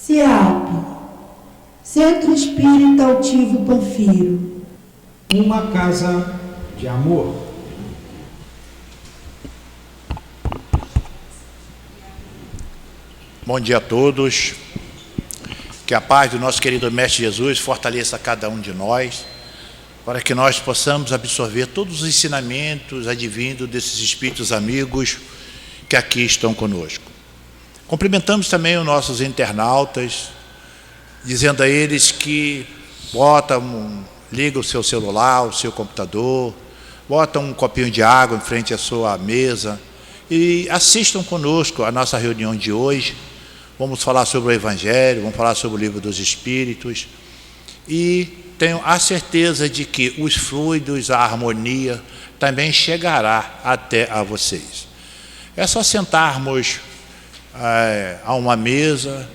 CIAP, Centro Espírita Altivo Panfiro. Uma casa de amor. Bom dia a todos. Que a paz do nosso querido Mestre Jesus fortaleça cada um de nós, para que nós possamos absorver todos os ensinamentos advindos desses espíritos amigos que aqui estão conosco. Cumprimentamos também os nossos internautas, dizendo a eles que liga o seu celular, o seu computador, bota um copinho de água em frente à sua mesa e assistam conosco a nossa reunião de hoje. Vamos falar sobre o Evangelho, vamos falar sobre o Livro dos Espíritos, e tenho a certeza de que os fluidos, a harmonia também chegará até a vocês. É só sentarmos a uma mesa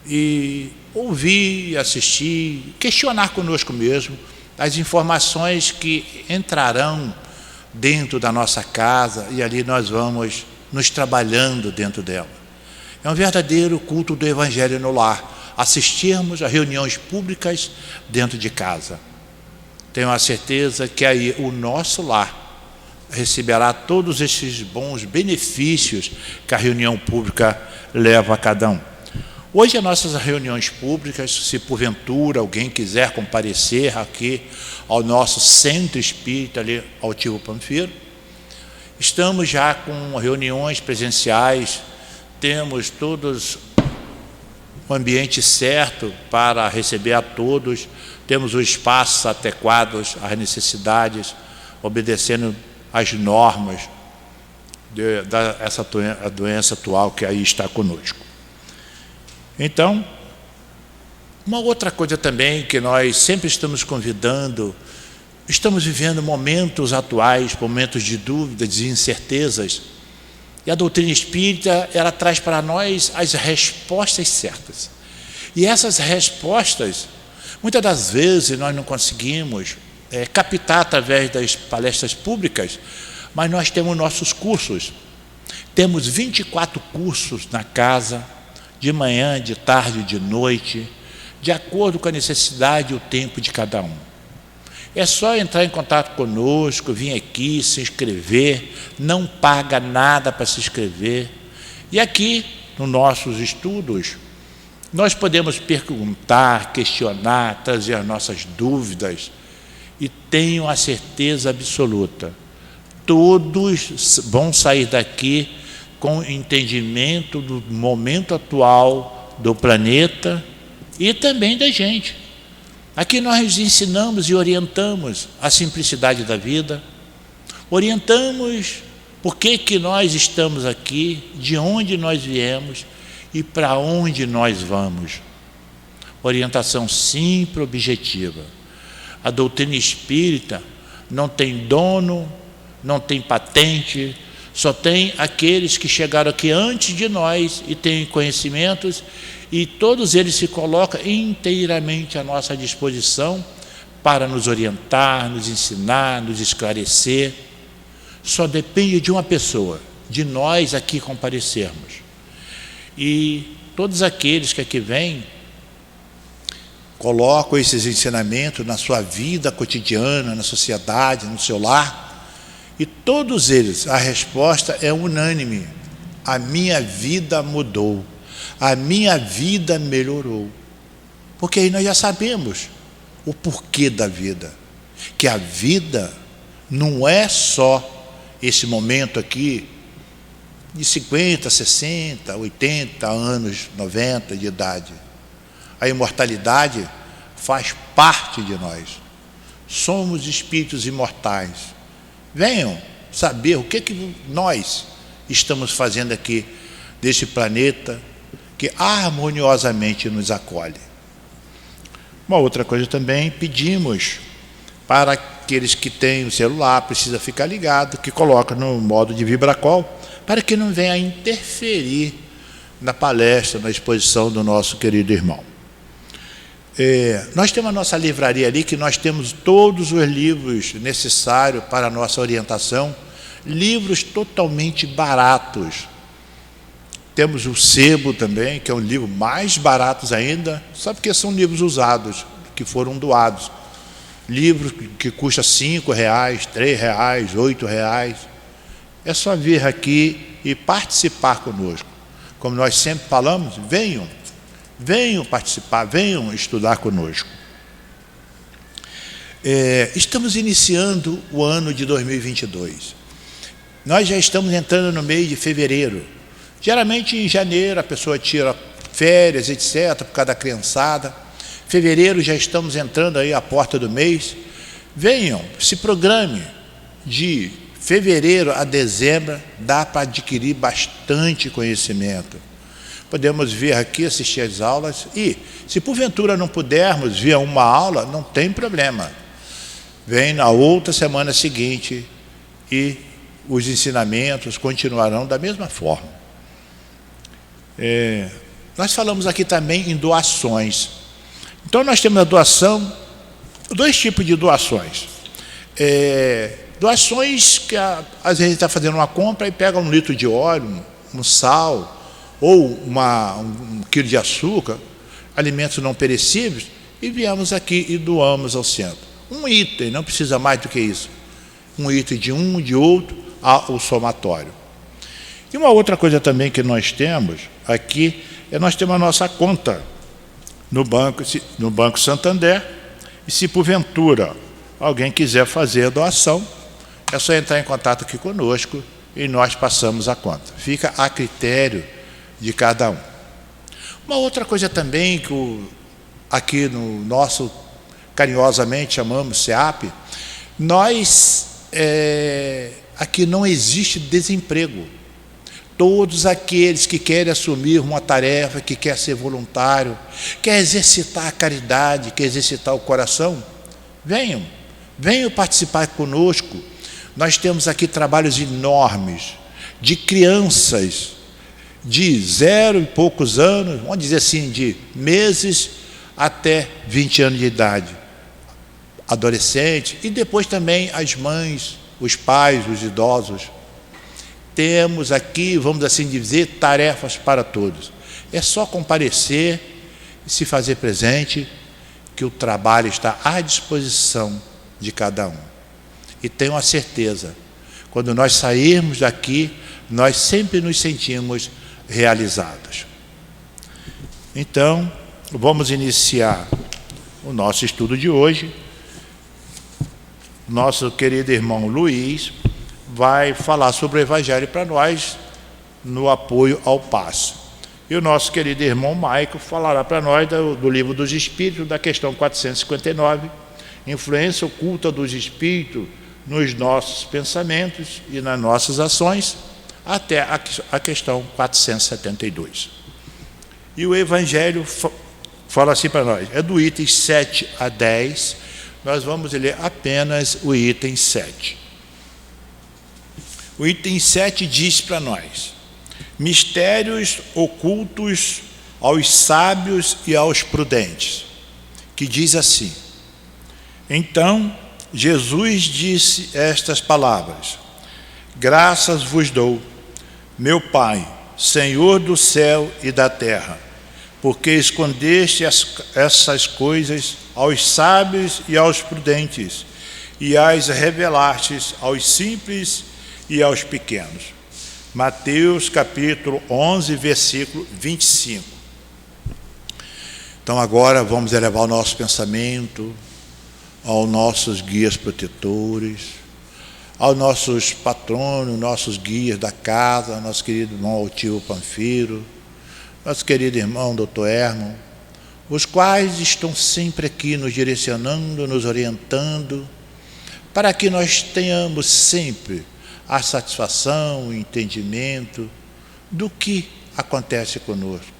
e ouvir, assistir, questionar conosco mesmo as informações que entrarão dentro da nossa casa, e ali nós vamos nos trabalhando dentro dela. É um verdadeiro culto do Evangelho no lar, assistirmos a reuniões públicas dentro de casa. Tenho a certeza que aí o nosso lar receberá todos esses bons benefícios que a reunião pública leva a cada um. Hoje, as nossas reuniões públicas, se porventura alguém quiser comparecer aqui ao nosso Centro Espírita ali, Altivo Panfiro, estamos já com reuniões presenciais, temos todos o ambiente certo para receber a todos, temos os espaços adequados às necessidades, obedecendo às normas dessa doença atual que aí está conosco. Então, uma outra coisa também que nós sempre estamos convidando, estamos vivendo momentos atuais, momentos de dúvidas e incertezas, e a doutrina espírita, ela traz para nós as respostas certas. E essas respostas, muitas das vezes nós não conseguimos captar através das palestras públicas, mas nós temos nossos cursos. Temos 24 cursos na casa, de manhã, de tarde, de noite, de acordo com a necessidade e o tempo de cada um. É só entrar em contato conosco, vir aqui, se inscrever, não paga nada para se inscrever. E aqui, nos nossos estudos, nós podemos perguntar, questionar, trazer as nossas dúvidas, e tenho a certeza absoluta, todos vão sair daqui com entendimento do momento atual do planeta e também da gente. Aqui nós ensinamos e orientamos a simplicidade da vida, orientamos por que nós estamos aqui, de onde nós viemos e para onde nós vamos. Orientação simples, objetiva. A doutrina espírita não tem dono, não tem patente, só tem aqueles que chegaram aqui antes de nós e têm conhecimentos, e todos eles se colocam inteiramente à nossa disposição para nos orientar, nos ensinar, nos esclarecer. Só depende de uma pessoa, de nós aqui comparecermos. E todos aqueles que aqui vêm, colocam esses ensinamentos na sua vida cotidiana, na sociedade, no seu lar, e todos eles, a resposta é unânime: a minha vida mudou, a minha vida melhorou. Porque aí nós já sabemos o porquê da vida, que a vida não é só esse momento aqui de 50, 60, 80 anos, 90 de idade. A imortalidade faz parte de nós. Somos espíritos imortais. Venham saber o que nós estamos fazendo aqui desse planeta que harmoniosamente nos acolhe. Uma outra coisa também, pedimos para aqueles que têm o celular, precisa ficar ligado, que coloca no modo de vibracol, para que não venha a interferir na palestra, na exposição do nosso querido irmão. Nós temos a nossa livraria ali, que nós temos todos os livros necessários para a nossa orientação, livros totalmente baratos. Temos o Sebo também, que é um livro mais barato ainda, só porque são livros usados, que foram doados. Livro que custa R$5, R$3, R$8. É só vir aqui e participar conosco. Como nós sempre falamos, venham participar, venham estudar conosco. Estamos iniciando o ano de 2022. Nós já estamos entrando no mês de fevereiro. Geralmente em janeiro a pessoa tira férias, etc., por causa da criançada. Fevereiro já estamos entrando aí à porta do mês. Venham, se programe. De fevereiro a dezembro dá para adquirir bastante conhecimento. Podemos vir aqui assistir às aulas e, se porventura não pudermos vir a uma aula, não tem problema. Vem na outra semana seguinte e os ensinamentos continuarão da mesma forma. Nós falamos aqui também em doações. Então nós temos a doação, dois tipos de doações. Doações que às vezes a gente está fazendo uma compra e pega 1 litro de óleo, um sal, ou 1 quilo de açúcar, alimentos não perecíveis, e viemos aqui e doamos ao centro. Um item, não precisa mais do que isso. Um item de um, de outro, ao somatório. E uma outra coisa também que nós temos aqui, nós temos a nossa conta no Banco Santander, e se porventura alguém quiser fazer a doação, é só entrar em contato aqui conosco e nós passamos a conta. Fica a critério de cada um. Uma outra coisa também que aqui no nosso, carinhosamente chamamos SEAP, nós, aqui não existe desemprego. Todos aqueles que querem assumir uma tarefa, que quer ser voluntário, quer exercitar a caridade, quer exercitar o coração, venham participar conosco. Nós temos aqui trabalhos enormes de crianças de 0 e poucos anos, vamos dizer assim, de meses até 20 anos de idade, adolescentes, e depois também as mães, os pais, os idosos. Temos aqui, vamos assim dizer, tarefas para todos. É só comparecer e se fazer presente, que o trabalho está à disposição de cada um. E tenho a certeza, quando nós sairmos daqui, nós sempre nos sentimos realizados. Então, vamos iniciar o nosso estudo de hoje. Nosso querido irmão Luiz vai falar sobre o Evangelho para nós, no apoio ao passo. E o nosso querido irmão Maico falará para nós do Livro dos Espíritos, da questão 459, influência oculta dos Espíritos nos nossos pensamentos e nas nossas ações, até a questão 472. E o Evangelho fala assim para nós, é do item 7 a 10, nós vamos ler apenas o item 7. O item 7 diz para nós, mistérios ocultos aos sábios e aos prudentes, que diz assim, então Jesus disse estas palavras, graças vos dou, meu Pai, Senhor do céu e da terra, porque escondeste essas coisas aos sábios e aos prudentes, e as revelastes aos simples e aos pequenos. Mateus capítulo 11, versículo 25. Então agora vamos elevar o nosso pensamento aos nossos guias protetores, aos nossos patronos, nossos guias da casa, nosso querido irmão Altivo Panfiro, nosso querido irmão Dr. Herman, os quais estão sempre aqui nos direcionando, nos orientando, para que nós tenhamos sempre a satisfação, o entendimento do que acontece conosco.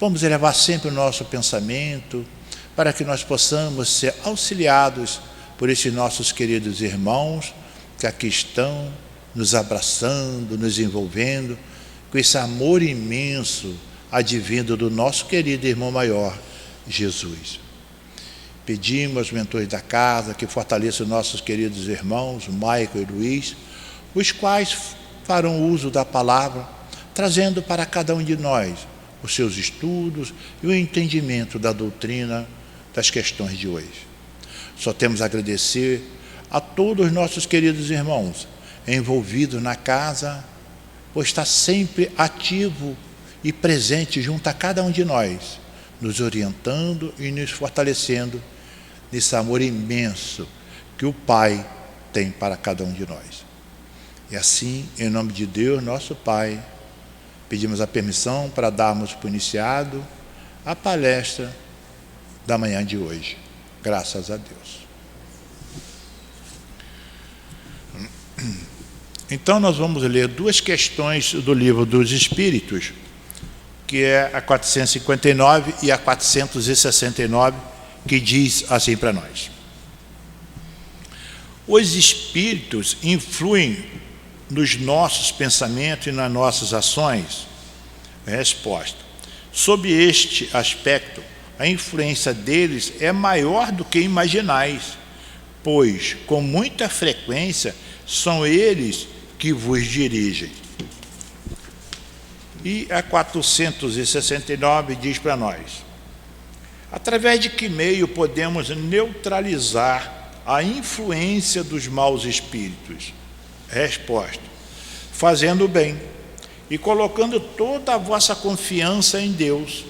Vamos elevar sempre o nosso pensamento para que nós possamos ser auxiliados por esses nossos queridos irmãos que aqui estão nos abraçando, nos envolvendo com esse amor imenso advindo do nosso querido irmão maior, Jesus. Pedimos aos mentores da casa que fortaleçam nossos queridos irmãos, Maico e Luiz, os quais farão uso da palavra trazendo para cada um de nós os seus estudos e o entendimento da doutrina das questões de hoje. Só temos a agradecer a todos os nossos queridos irmãos envolvidos na casa, por estar sempre ativo e presente junto a cada um de nós, nos orientando e nos fortalecendo nesse amor imenso que o Pai tem para cada um de nós. E assim, em nome de Deus, nosso Pai, pedimos a permissão para darmos por iniciado a palestra da manhã de hoje. Graças a Deus. Então nós vamos ler duas questões do Livro dos Espíritos, que é a 459 e a 469, que diz assim para nós: os espíritos influem nos nossos pensamentos e nas nossas ações? Resposta: sob este aspecto, a influência deles é maior do que imaginais, pois com muita frequência são eles que vos dirigem. E a 469 diz para nós: através de que meio podemos neutralizar a influência dos maus espíritos? Resposta: fazendo o bem e colocando toda a vossa confiança em Deus.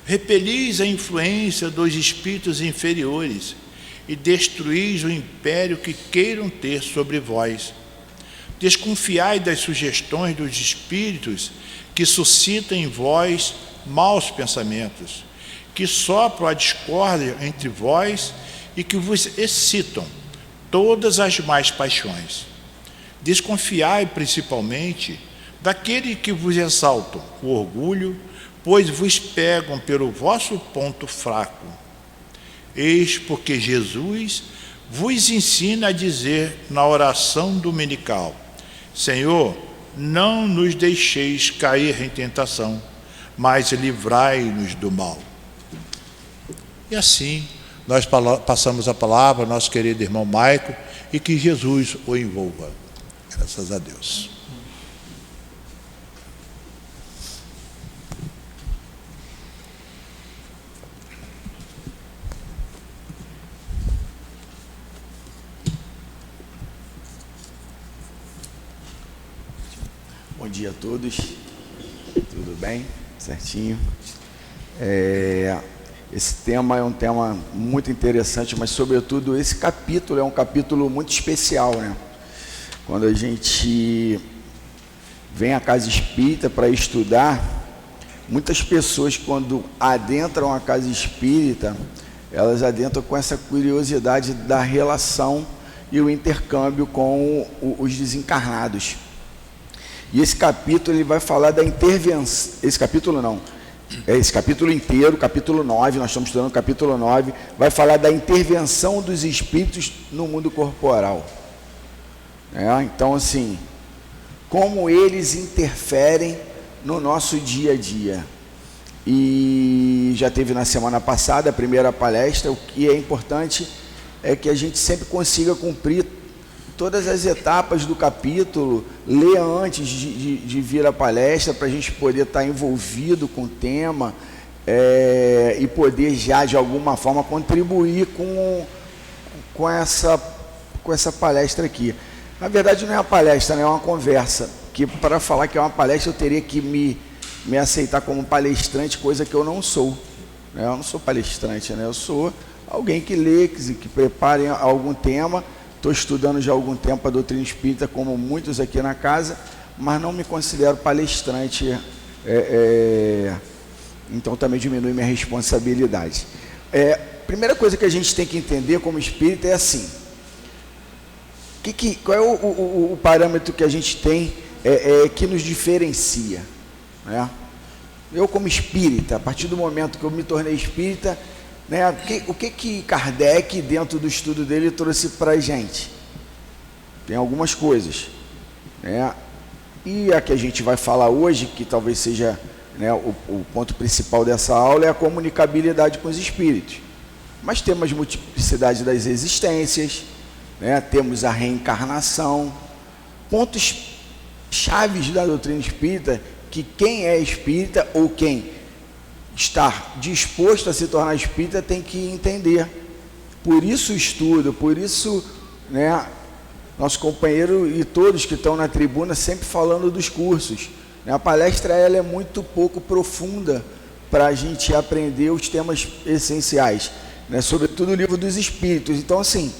Repelis a influência dos espíritos inferiores e destruís o império que queiram ter sobre vós. Desconfiai das sugestões dos espíritos que suscitam em vós maus pensamentos, que sopram a discórdia entre vós e que vos excitam todas as más paixões. Desconfiai principalmente daquele que vos exaltam o orgulho, pois vos pegam pelo vosso ponto fraco. Eis porque Jesus vos ensina a dizer na oração dominical: Senhor, não nos deixeis cair em tentação, mas livrai-nos do mal. E assim, nós passamos a palavra ao nosso querido irmão Maico, e que Jesus o envolva. Graças a Deus. Bom dia a todos, tudo bem? Certinho? Esse tema é um tema muito interessante, mas sobretudo esse capítulo é um capítulo muito especial, né? Quando a gente vem à casa espírita para estudar, muitas pessoas, quando adentram a casa espírita, elas adentram com essa curiosidade da relação e o intercâmbio com os desencarnados. E esse capítulo ele vai falar da intervenção. Esse capítulo inteiro, capítulo 9, nós estamos estudando o capítulo 9, vai falar da intervenção dos espíritos no mundo corporal. Então, assim, como eles interferem no nosso dia a dia. E já teve na semana passada a primeira palestra. O que é importante é que a gente sempre consiga cumprir todas as etapas do capítulo, ler antes de vir à palestra, para a gente poder estar envolvido com o tema e poder já de alguma forma contribuir com essa palestra aqui. Na verdade não é uma palestra, né? É uma conversa, que para falar que é uma palestra eu teria que me aceitar como palestrante, coisa que eu não sou, né? Eu não sou palestrante, né? Eu sou alguém que lê, que prepare algum tema. Estou estudando já há algum tempo a doutrina espírita, como muitos aqui na casa, mas não me considero palestrante, então também diminui minha responsabilidade. Primeira coisa que a gente tem que entender como espírita é assim: qual é o parâmetro que a gente tem que nos diferencia, né? Eu como espírita, a partir do momento que eu me tornei espírita, né, o que Kardec, dentro do estudo dele, trouxe para a gente? Tem algumas coisas, né? E a que a gente vai falar hoje, que talvez seja, né, o ponto principal dessa aula, é a comunicabilidade com os espíritos. Mas temos a multiplicidade das existências, né? Temos a reencarnação, pontos chaves da doutrina espírita que quem é espírita ou quem está disposto a se tornar espírita tem que entender. Por isso o estudo, por isso, né, nosso companheiro e todos que estão na tribuna sempre falando dos cursos. A palestra ela é muito pouco profunda para a gente aprender os temas essenciais, né, sobretudo o livro dos espíritos. Então, assim,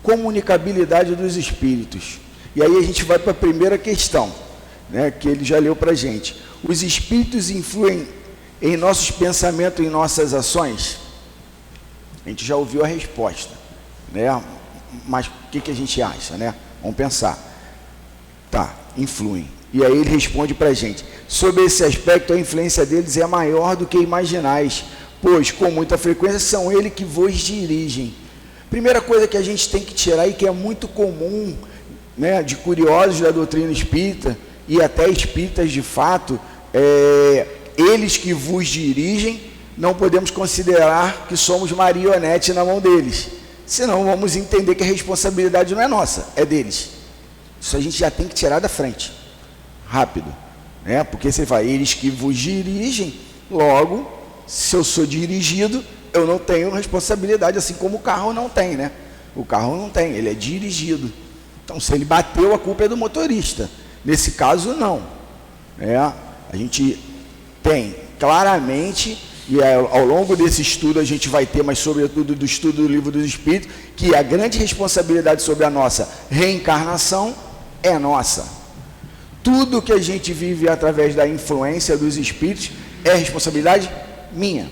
comunicabilidade dos espíritos. E aí a gente vai para a primeira questão, né, que ele já leu para a gente. Os espíritos influem em nossos pensamentos, em nossas ações? A gente já ouviu a resposta, né? Mas o que a gente acha, né? Vamos pensar. Tá, influem. E aí ele responde para a gente: sobre esse aspecto, a influência deles é maior do que imaginais, pois com muita frequência são eles que vos dirigem. Primeira coisa que a gente tem que tirar e que é muito comum, né, de curiosos da doutrina espírita e até espíritas de fato, eles que vos dirigem, não podemos considerar que somos marionete na mão deles, senão vamos entender que a responsabilidade não é nossa, é deles. Isso a gente já tem que tirar da frente, rápido, né? Porque você fala, eles que vos dirigem, logo, se eu sou dirigido, eu não tenho responsabilidade, assim como o carro não tem, né? O carro não tem, ele é dirigido. Então, se ele bateu, a culpa é do motorista. Nesse caso, não. A gente tem claramente, e ao longo desse estudo a gente vai ter, mas sobretudo do estudo do Livro dos Espíritos, que a grande responsabilidade sobre a nossa reencarnação é nossa. Tudo que a gente vive através da influência dos Espíritos é responsabilidade minha.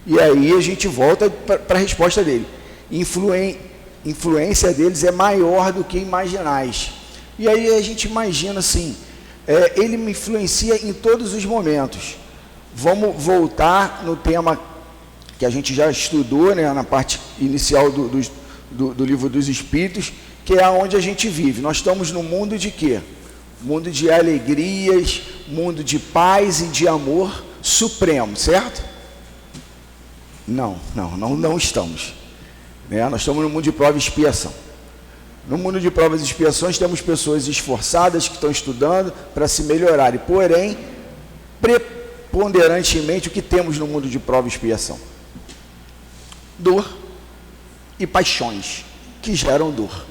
E aí a gente volta para a resposta dele. Influência deles é maior do que imaginais. E aí a gente imagina assim, ele me influencia em todos os momentos. Vamos voltar no tema que a gente já estudou, né, na parte inicial do Livro dos Espíritos, que é onde a gente vive. Nós estamos no mundo de quê? Mundo de alegrias, mundo de paz e de amor supremo, certo? Não estamos. Nós estamos no mundo de prova e expiação. No mundo de provas e expiações temos pessoas esforçadas que estão estudando para se melhorarem, porém, preponderantemente, o que temos no mundo de prova e expiação? Dor e paixões que geram dor.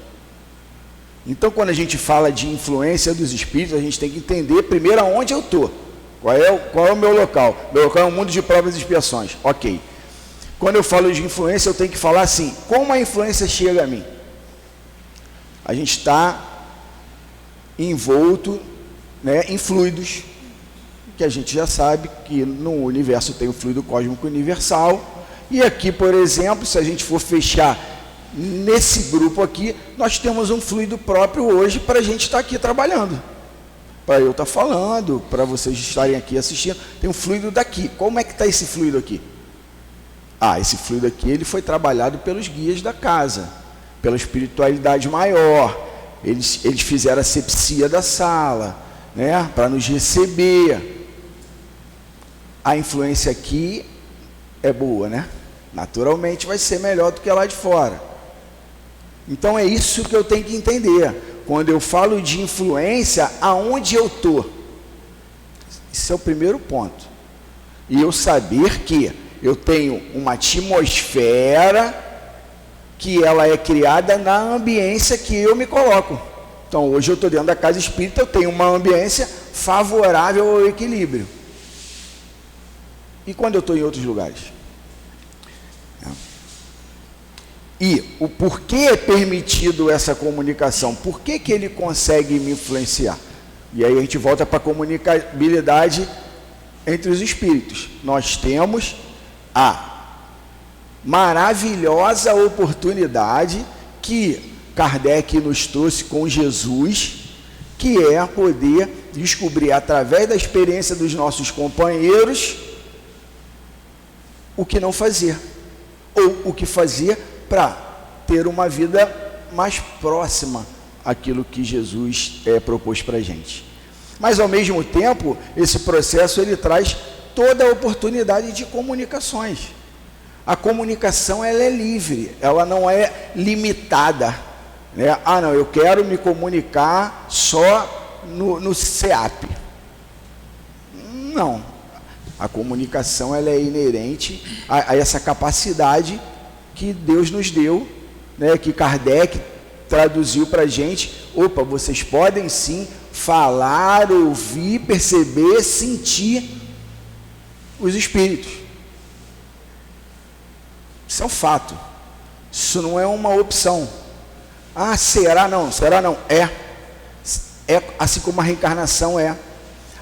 Então, quando a gente fala de influência dos espíritos, a gente tem que entender primeiro aonde eu estou. Qual é o meu local? Meu local é o mundo de provas e expiações. Ok. Quando eu falo de influência, eu tenho que falar assim, como a influência chega a mim? A gente está envolto, né, em fluidos, que a gente já sabe que no universo tem o fluido cósmico universal, e aqui, por exemplo, se a gente for fechar nesse grupo aqui, nós temos um fluido próprio hoje para a gente estar aqui trabalhando, para eu estar falando, para vocês estarem aqui assistindo, tem um fluido daqui. Como é que está esse fluido aqui? Esse fluido aqui, ele foi trabalhado pelos guias da casa, pela espiritualidade maior. Eles fizeram a asepsia da sala, né, para nos receber. A influência aqui é boa, né? Naturalmente vai ser melhor do que lá de fora. Então é isso que eu tenho que entender. Quando eu falo de influência, aonde eu estou? Esse é o primeiro ponto. E eu saber que eu tenho uma atmosfera que ela é criada na ambiência que eu me coloco. Então, hoje eu estou dentro da casa espírita, eu tenho uma ambiência favorável ao equilíbrio. E quando eu estou em outros lugares? E o porquê é permitido essa comunicação? Por que ele consegue me influenciar? E aí a gente volta para a comunicabilidade entre os espíritos. Nós temos a maravilhosa oportunidade que Kardec nos trouxe com Jesus, que é poder descobrir através da experiência dos nossos companheiros o que não fazer, ou o que fazer para ter uma vida mais próxima àquilo que Jesus propôs para a gente. Mas ao mesmo tempo, esse processo ele traz toda a oportunidade de comunicações. A comunicação ela é livre, ela não é limitada, né? Não, eu quero me comunicar só no CEAP. Não. A comunicação ela é inerente a essa capacidade que Deus nos deu, né, que Kardec traduziu para a gente. Opa, vocês podem sim falar, ouvir, perceber, sentir os espíritos. Isso é um fato. Isso não é uma opção. Ah, será não? Será não? É assim como a reencarnação é.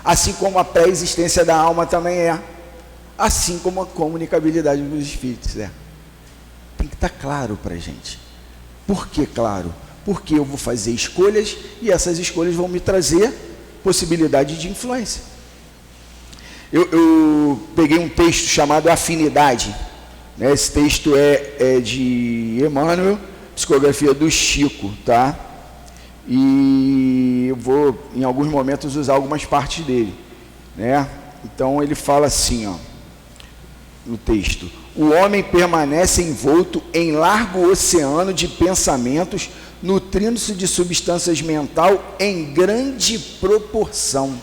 Assim como a pré-existência da alma também é. Assim como a comunicabilidade dos espíritos é. Tem que estar claro para a gente. Por que claro? Porque eu vou fazer escolhas e essas escolhas vão me trazer possibilidade de influência. Eu peguei um texto chamado Afinidade, né? Esse texto é de Emmanuel, psicografia do Chico, tá? E eu vou em alguns momentos usar algumas partes dele, né? Então ele fala assim, ó, no texto: o homem permanece envolto em largo oceano de pensamentos, nutrindo-se de substâncias mental em grande proporção.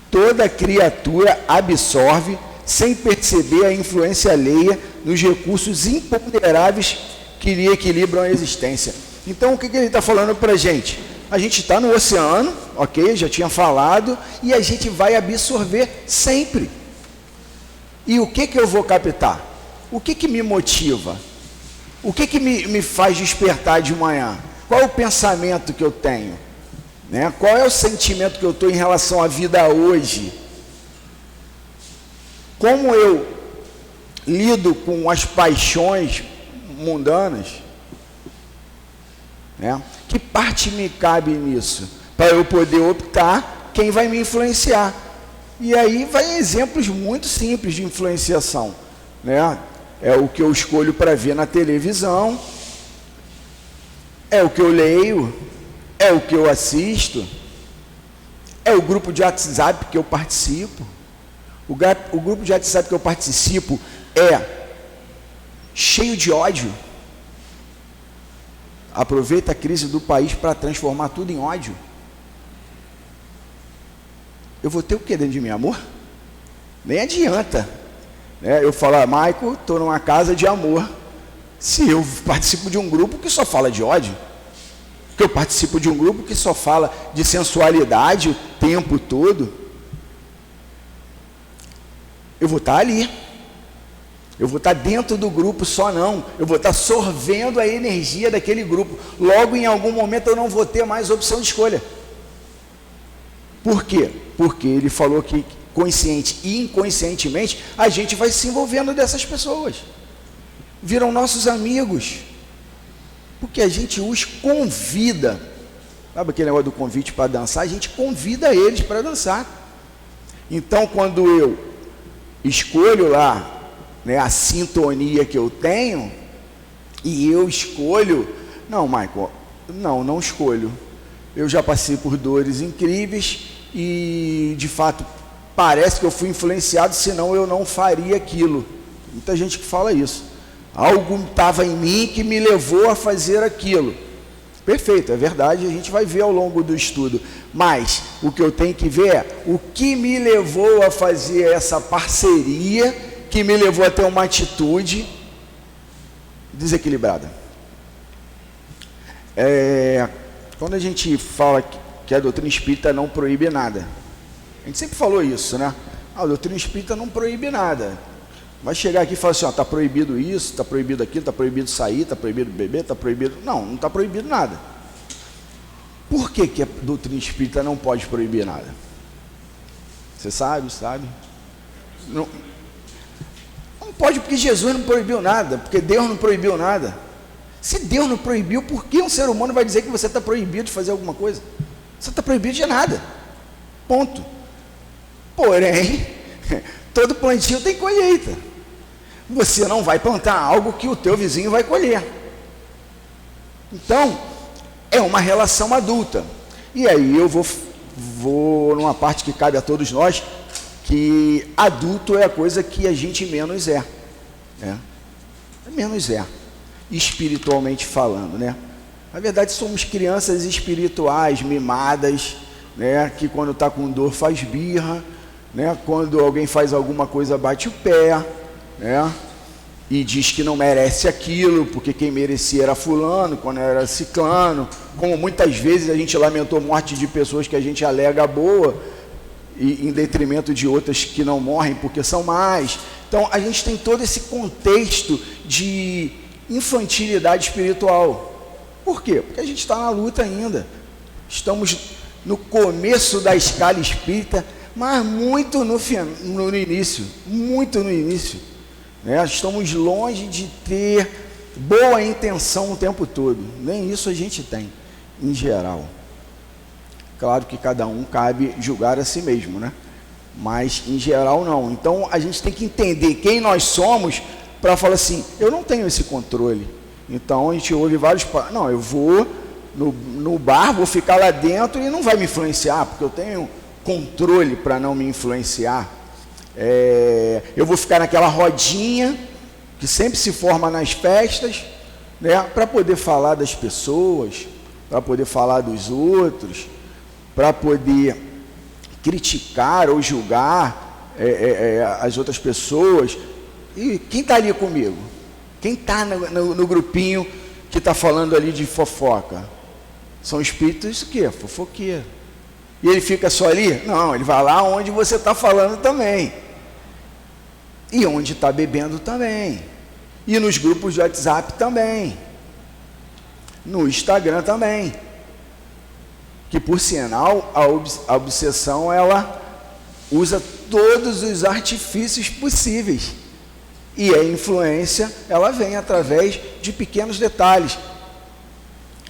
Toda criatura absorve, sem perceber, a influência alheia nos recursos imponderáveis que lhe equilibram a existência. Então, o que ele está falando para a gente? A gente está no oceano, ok? Já tinha falado, e a gente vai absorver sempre. E o que eu vou captar? O que me motiva? O que me faz despertar de manhã? Qual é o pensamento que eu tenho? Né? Qual é o sentimento que eu estou em relação à vida hoje? Como eu lido com as paixões mundanas? Né? Que parte me cabe nisso? Para eu poder optar quem vai me influenciar. E aí vai exemplos muito simples de influenciação, né? É o que eu escolho para ver na televisão, é o que eu leio, é o que eu assisto, é o grupo de WhatsApp que eu participo. O grupo de WhatsApp que eu participo é cheio de ódio. Aproveita a crise do país para transformar tudo em ódio. Eu vou ter o que dentro de mim? Amor? Nem adianta, né? Eu falar, Maico, estou numa casa de amor, se eu participo de um grupo que só fala de ódio, que eu participo de um grupo que só fala de sensualidade o tempo todo, eu vou estar ali, eu vou estar dentro do grupo só não, eu vou estar sorvendo a energia daquele grupo, logo em algum momento eu não vou ter mais opção de escolha. Por quê? Porque ele falou que consciente e inconscientemente a gente vai se envolvendo dessas pessoas, viram nossos amigos, porque a gente os convida. Sabe aquele negócio do convite para dançar? A gente convida eles para dançar. Então, quando eu escolho lá, né, a sintonia que eu tenho, e eu escolho, não, Michael, não escolho. Eu já passei por dores incríveis e, de fato, parece que eu fui influenciado, senão eu não faria aquilo. Muita gente que fala isso. Algo estava em mim que me levou a fazer aquilo. Perfeito, é verdade, a gente vai ver ao longo do estudo. Mas o que eu tenho que ver é o que me levou a fazer essa parceria, que me levou a ter uma atitude desequilibrada. Quando a gente fala que a doutrina espírita não proíbe nada, a gente sempre falou isso, né? A doutrina espírita não proíbe nada. Vai chegar aqui e falar assim, está proibido isso, está proibido aquilo, está proibido sair, está proibido beber, está proibido... Não está proibido nada. Por que a doutrina espírita não pode proibir nada? Você sabe? Não pode, porque Jesus não proibiu nada, porque Deus não proibiu nada. Se Deus não proibiu, por que um ser humano vai dizer que você está proibido de fazer alguma coisa? Você está proibido de nada. Ponto. Porém, todo plantio tem colheita. Você não vai plantar algo que o teu vizinho vai colher. Então, é uma relação adulta. E aí eu vou numa parte que cabe a todos nós, que adulto é a coisa que a gente menos é. Menos é. Espiritualmente falando, né? Na verdade, somos crianças espirituais, mimadas, né? Que quando está com dor faz birra, né? Quando alguém faz alguma coisa bate o pé, né? E diz que não merece aquilo, porque quem merecia era fulano, quando era ciclano. Como muitas vezes a gente lamentou morte de pessoas que a gente alega boa, e em detrimento de outras que não morrem porque são más. Então a gente tem todo esse contexto de infantilidade espiritual. Por quê? Porque a gente está na luta ainda. Estamos no começo da escala espírita, mas muito no início, muito no início, né? Estamos longe de ter boa intenção o tempo todo. Nem isso a gente tem, em geral. Claro que cada um cabe julgar a si mesmo, né? Mas em geral não. Então a gente tem que entender quem nós somos para falar assim, eu não tenho esse controle. Então a gente ouve vários... Não, eu vou no bar, vou ficar lá dentro e não vai me influenciar, porque eu tenho controle para não me influenciar. Eu vou ficar naquela rodinha que sempre se forma nas festas, né, para poder falar das pessoas, para poder falar dos outros, para poder criticar ou julgar as outras pessoas. E quem está ali comigo? Quem está no grupinho que está falando ali de fofoca? São espíritos que fofoqueiro. E ele fica só ali? Não, ele vai lá onde você está falando também. E onde está bebendo também. E nos grupos de WhatsApp também. No Instagram também. Que, por sinal, a obsessão, ela usa todos os artifícios possíveis. E a influência, ela vem através de pequenos detalhes.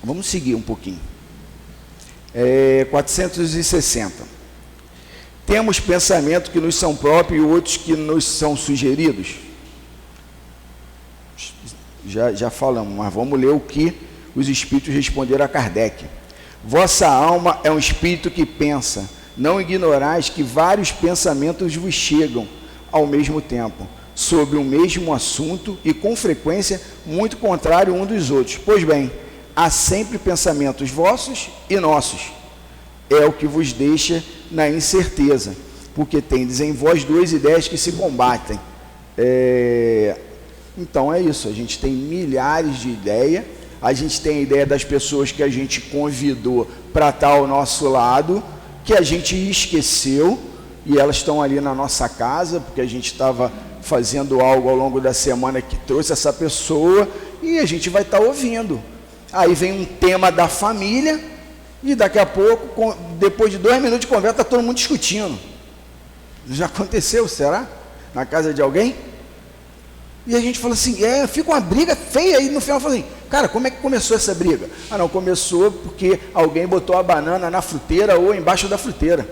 Vamos seguir um pouquinho. 460. Temos pensamentos que nos são próprios e outros que nos são sugeridos. Já falamos, mas vamos ler o que os espíritos responderam a Kardec. Vossa alma é um espírito que pensa. Não ignorais que vários pensamentos vos chegam ao mesmo tempo, sobre o mesmo assunto e com frequência muito contrário um dos outros. Pois bem, há sempre pensamentos vossos e nossos. É o que vos deixa na incerteza, porque tendes em vós duas ideias que se combatem. Então é isso, a gente tem milhares de ideias, a gente tem a ideia das pessoas que a gente convidou para estar ao nosso lado, que a gente esqueceu, e elas estão ali na nossa casa, porque a gente estava fazendo algo ao longo da semana que trouxe essa pessoa, e a gente vai estar ouvindo. Aí vem um tema da família, e daqui a pouco, depois de 2 minutos de conversa, está todo mundo discutindo. Já aconteceu, será? Na casa de alguém? E a gente fala assim, fica uma briga feia, e no final fala assim, cara, como é que começou essa briga? Ah não, começou porque alguém botou a banana na fruteira ou embaixo da fruteira.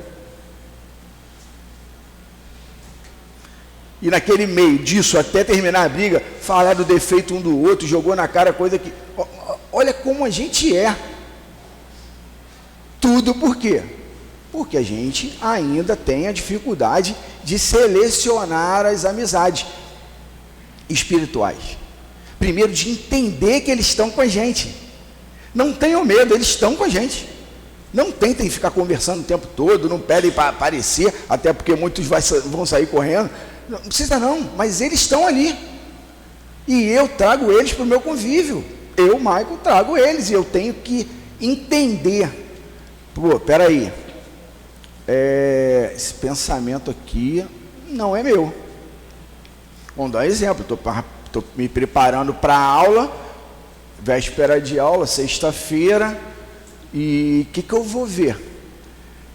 E naquele meio disso, até terminar a briga, falar do defeito um do outro, jogou na cara coisa que... Olha como a gente é. Tudo por quê? Porque a gente ainda tem a dificuldade de selecionar as amizades espirituais. Primeiro, de entender que eles estão com a gente. Não tenham medo, eles estão com a gente. Não tentem ficar conversando o tempo todo, não pedem para aparecer, até porque muitos vão sair correndo. Não precisa não, mas eles estão ali. E eu trago eles para o meu convívio. Eu, Michael, trago eles e eu tenho que entender. Pô, peraí. Esse pensamento aqui não é meu. Vamos dar um exemplo. Estou me preparando para a aula, véspera de aula, sexta-feira, e o que eu vou ver?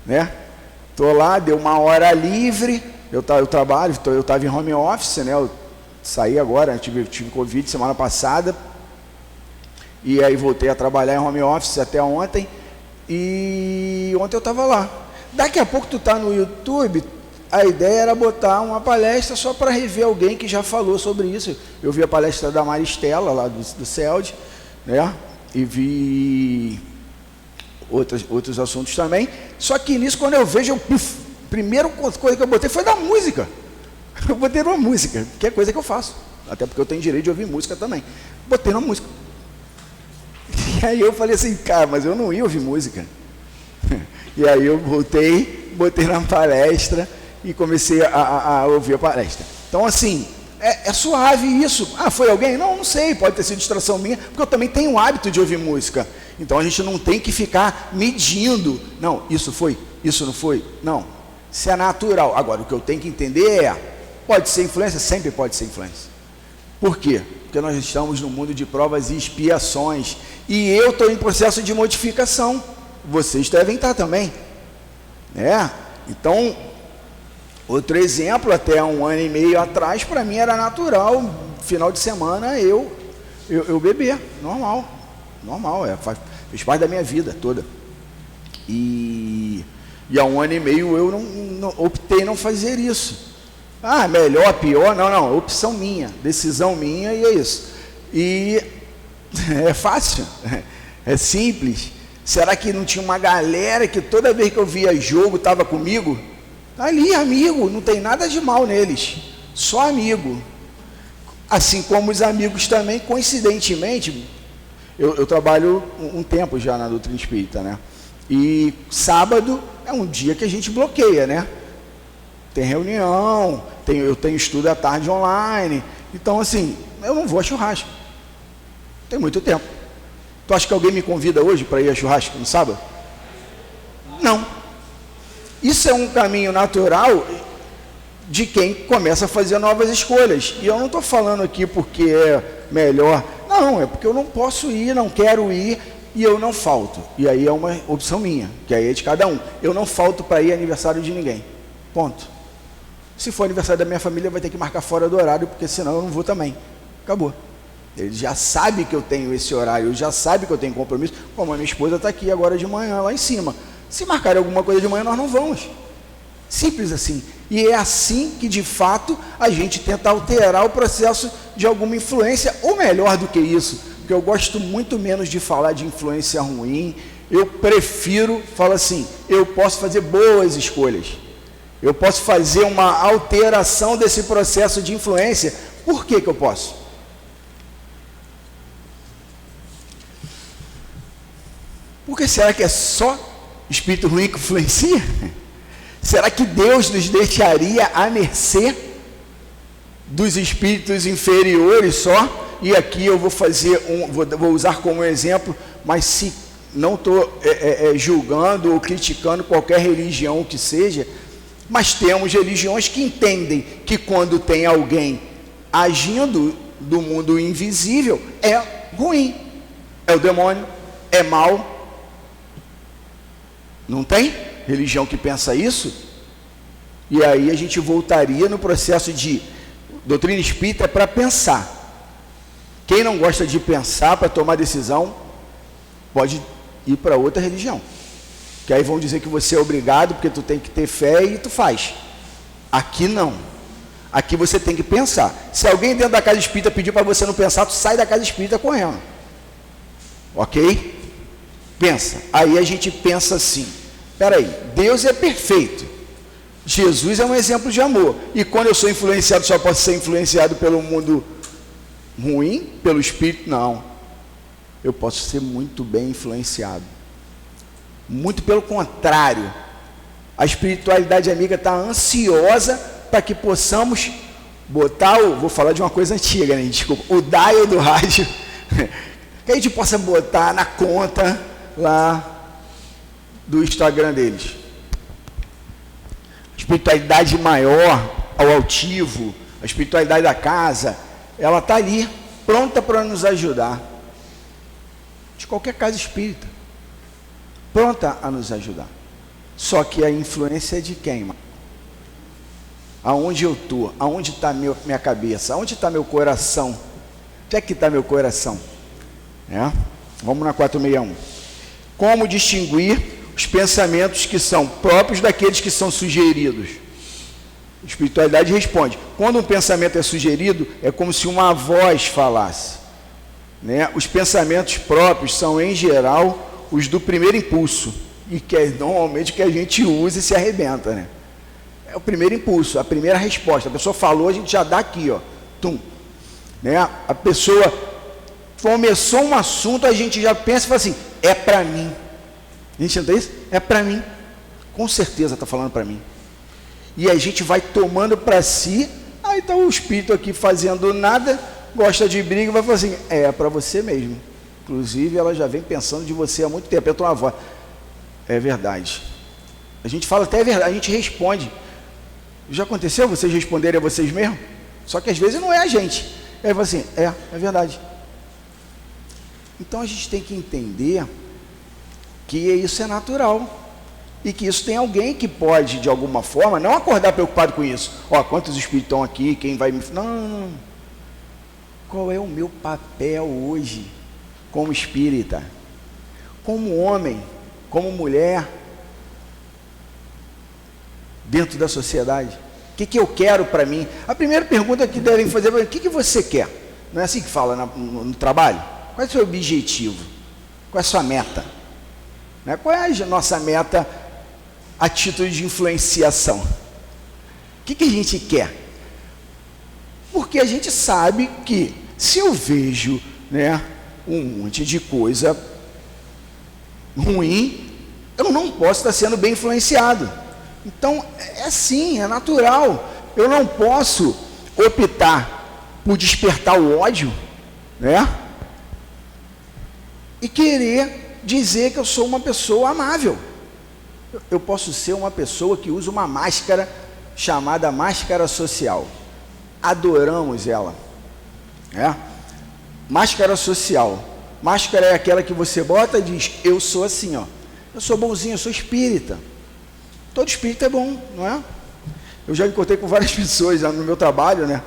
Né? Estou lá, deu 1 hora livre, eu trabalho, eu estava em home office, né? Eu saí agora, tive Covid semana passada, e aí voltei a trabalhar em home office até ontem, e ontem eu estava lá. Daqui a pouco tu está no YouTube, a ideia era botar uma palestra só para rever alguém que já falou sobre isso. Eu vi a palestra da Maristela, lá do CELD, né? E vi outros assuntos também. Só que nisso, quando eu vejo, a primeira coisa que eu botei foi da música. Eu botei uma música, que é coisa que eu faço. Até porque eu tenho direito de ouvir música também. Botei uma música. E aí eu falei assim, cara, mas eu não ia ouvir música. E aí eu voltei, botei na palestra e comecei a ouvir a palestra. Então, assim, é suave isso. Ah, foi alguém? Não sei, pode ter sido distração minha, porque eu também tenho o hábito de ouvir música. Então, a gente não tem que ficar medindo. Não, isso foi, isso não foi. Não, isso é natural. Agora, o que eu tenho que entender pode ser influência? Sempre pode ser influência. Por quê? Porque nós estamos no mundo de provas e expiações. E eu estou em processo de modificação. Vocês devem estar também. Então, outro exemplo, até 1 ano e meio atrás, para mim era natural, final de semana eu beber, normal, fez parte da minha vida toda. E há 1 ano e meio eu não optei não fazer isso. Ah, melhor, pior, não, opção minha, decisão minha, e é isso. E é fácil, é simples. Será que não tinha uma galera que toda vez que eu via jogo estava comigo? Ali, amigo, não tem nada de mal neles, só amigo. Assim como os amigos também, coincidentemente, eu trabalho um tempo já na doutrina espírita, né? E sábado é um dia que a gente bloqueia, né? Tem reunião, eu tenho estudo à tarde online, então assim, eu não vou a churrasco, tem muito tempo. Tu acha que alguém me convida hoje para ir a churrasco no sábado? Não. Isso é um caminho natural de quem começa a fazer novas escolhas. E eu não estou falando aqui porque é melhor. Não, é porque eu não posso ir, não quero ir e eu não falto. E aí é uma opção minha, que aí é de cada um. Eu não falto para ir aniversário de ninguém. Ponto. Se for aniversário da minha família, vai ter que marcar fora do horário, porque senão eu não vou também. Acabou. Ele já sabe que eu tenho esse horário, ele já sabe que eu tenho compromisso, como a minha esposa está aqui agora de manhã, lá em cima. Se marcar alguma coisa de manhã, nós não vamos. Simples assim. E é assim que, de fato, a gente tenta alterar o processo de alguma influência, ou melhor do que isso, porque eu gosto muito menos de falar de influência ruim, eu prefiro, falo assim, eu posso fazer boas escolhas. Eu posso fazer uma alteração desse processo de influência. Por que eu posso? Porque será que é só espírito ruim que influencia? Será que Deus nos deixaria à mercê dos espíritos inferiores só? E aqui eu vou fazer vou usar como exemplo, mas se não estou julgando ou criticando qualquer religião que seja, mas temos religiões que entendem que quando tem alguém agindo do mundo invisível, é ruim, é o demônio, é mal. Não tem religião que pensa isso? E aí a gente voltaria no processo de doutrina espírita para pensar. Quem não gosta de pensar para tomar decisão, pode ir para outra religião. Que aí vão dizer que você é obrigado, porque tu tem que ter fé e tu faz. Aqui não. Aqui você tem que pensar. Se alguém dentro da casa espírita pedir para você não pensar, tu sai da casa espírita correndo. Ok? Pensa. Aí a gente pensa assim, peraí, Deus é perfeito. Jesus é um exemplo de amor. E quando eu sou influenciado, só posso ser influenciado pelo mundo ruim? Pelo espírito? Não. Eu posso ser muito bem influenciado. Muito pelo contrário, a espiritualidade amiga está ansiosa para que possamos botar vou falar de uma coisa antiga, né? Desculpa, o dial do rádio, que a gente possa botar na conta lá do Instagram deles. A espiritualidade maior, ao altivo, a espiritualidade da casa, ela está ali, pronta para nos ajudar, de qualquer casa espírita. Pronta a nos ajudar. Só que a influência é de quem? Aonde eu estou? Aonde está minha cabeça? Aonde está meu coração? Onde é que está meu coração? Vamos na 461. Como distinguir os pensamentos que são próprios daqueles que são sugeridos? A espiritualidade responde. Quando um pensamento é sugerido, é como se uma voz falasse. Os pensamentos próprios são, em geral, os do primeiro impulso, e que é normalmente o que a gente usa e se arrebenta, né? É o primeiro impulso, a primeira resposta. A pessoa falou, a gente já dá aqui, ó, tum, né? A pessoa começou um assunto, a gente já pensa e fala assim, é para mim. A gente entende isso? É para mim. Com certeza está falando para mim. E a gente vai tomando para si, aí está o espírito aqui fazendo nada, gosta de briga, vai falar assim, é para você mesmo. Inclusive, ela já vem pensando de você há muito tempo. Eu estou na voz. É verdade. A gente fala até a verdade, a gente responde. Já aconteceu vocês responderem a vocês mesmos? Só que às vezes não é a gente. Aí fala assim, é verdade. Então a gente tem que entender que isso é natural. E que isso tem alguém que pode, de alguma forma, não acordar preocupado com isso. Ó, quantos espíritos estão aqui, quem vai me... Não. Qual é o meu papel hoje como espírita? Como homem, como mulher, dentro da sociedade? O que eu quero para mim? A primeira pergunta que devem fazer é, o que você quer? Não é assim que fala no trabalho? Qual é o seu objetivo? Qual é a sua meta? Né? Qual é a nossa meta a título de influenciação? O que a gente quer? Porque a gente sabe que se eu vejo, né, um monte de coisa ruim, eu não posso estar sendo bem influenciado. Então, é assim, é natural. Eu não posso optar por despertar o ódio, né, e querer dizer que eu sou uma pessoa amável. Eu posso ser uma pessoa que usa uma máscara chamada máscara social. Adoramos ela, né? Máscara social. Máscara é aquela que você bota e diz, eu sou assim, ó. Eu sou bonzinho, eu sou espírita. Todo espírito é bom, não é? Eu já encontrei com várias pessoas no meu trabalho, né?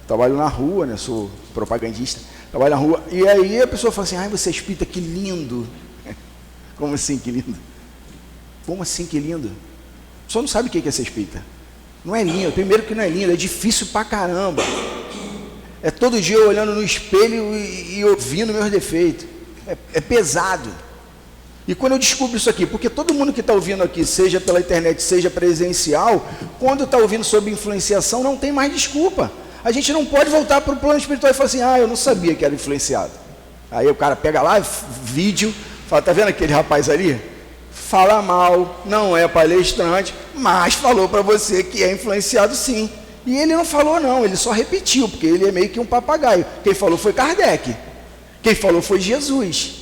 Trabalho na rua, né? Sou propagandista. Trabalho na rua. E aí a pessoa fala assim, ai, você é espírita, que lindo. Como assim, que lindo? Como assim, que lindo? Só não sabe o que é ser espírita. Não é lindo. Primeiro que não é lindo, é difícil pra caramba. É todo dia eu olhando no espelho e ouvindo meus defeitos. É pesado. E quando eu descubro isso aqui, porque todo mundo que está ouvindo aqui, seja pela internet, seja presencial, quando está ouvindo sobre influenciação, não tem mais desculpa. A gente não pode voltar para o plano espiritual e falar assim, eu não sabia que era influenciado. Aí o cara pega lá, vídeo, fala, tá vendo aquele rapaz ali? Fala mal, não é palestrante, mas falou para você que é influenciado sim. E ele não falou não, ele só repetiu, porque ele é meio que um papagaio. Quem falou foi Kardec. Quem falou foi Jesus.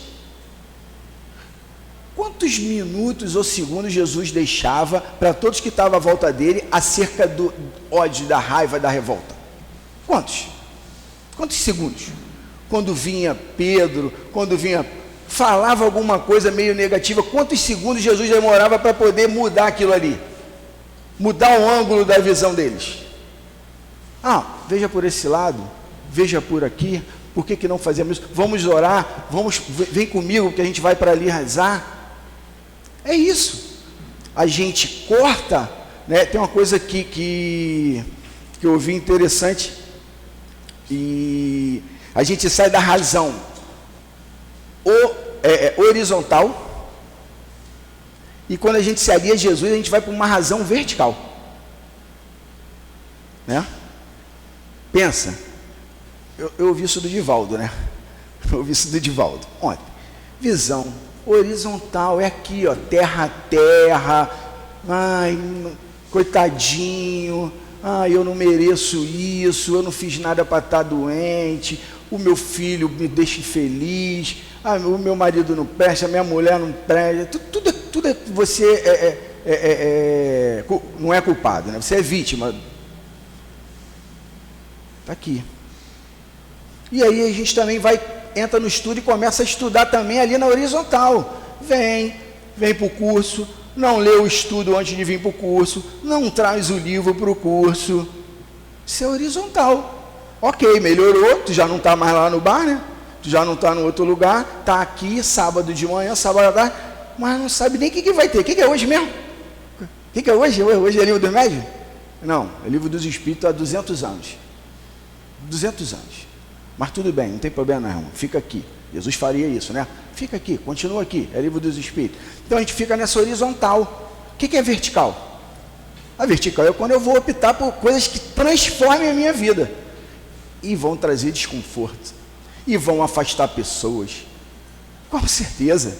Quantos minutos ou segundos Jesus deixava para todos que estavam à volta dele acerca do ódio, da raiva, da revolta? Quantos? Quantos segundos? Quando vinha Pedro, quando vinha... falava alguma coisa meio negativa, quantos segundos Jesus demorava para poder mudar aquilo ali? Mudar o ângulo da visão deles? Veja por esse lado, veja por aqui, por que não fazemos isso? Vamos orar, vem comigo que a gente vai para ali rezar. É isso. A gente corta, né? Tem uma coisa que eu ouvi interessante, e a gente sai da razão horizontal, e quando a gente se alia a Jesus, a gente vai para uma razão vertical, né? Pensa, eu ouvi isso do Divaldo, né? Eu ouvi isso do Divaldo ontem. Visão horizontal, é aqui, ó, terra a terra, ai, coitadinho, eu não mereço isso, eu não fiz nada para estar doente, o meu filho me deixa infeliz, o meu marido não presta, a minha mulher não presta, tudo você não é culpado, né? Você é vítima. Está aqui. E aí a gente também entra no estudo e começa a estudar também ali na horizontal. Vem para o curso, não lê o estudo antes de vir para o curso, não traz o livro para o curso. Isso é horizontal. Ok, melhorou, tu já não está mais lá no bar, né? Tu já não está no outro lugar, está aqui, sábado de manhã, sábado à tarde, mas não sabe nem o que vai ter. O que é hoje mesmo? O que é hoje? Hoje é livro dos médios? Não, é livro dos espíritos há 200 anos. 200 anos. Mas tudo bem, não tem problema não, irmão. Fica aqui. Jesus faria isso, né? Fica aqui, continua aqui. É livro dos espíritos. Então a gente fica nessa horizontal. O que é vertical? A vertical é quando eu vou optar por coisas que transformem a minha vida. E vão trazer desconforto. E vão afastar pessoas. Com certeza.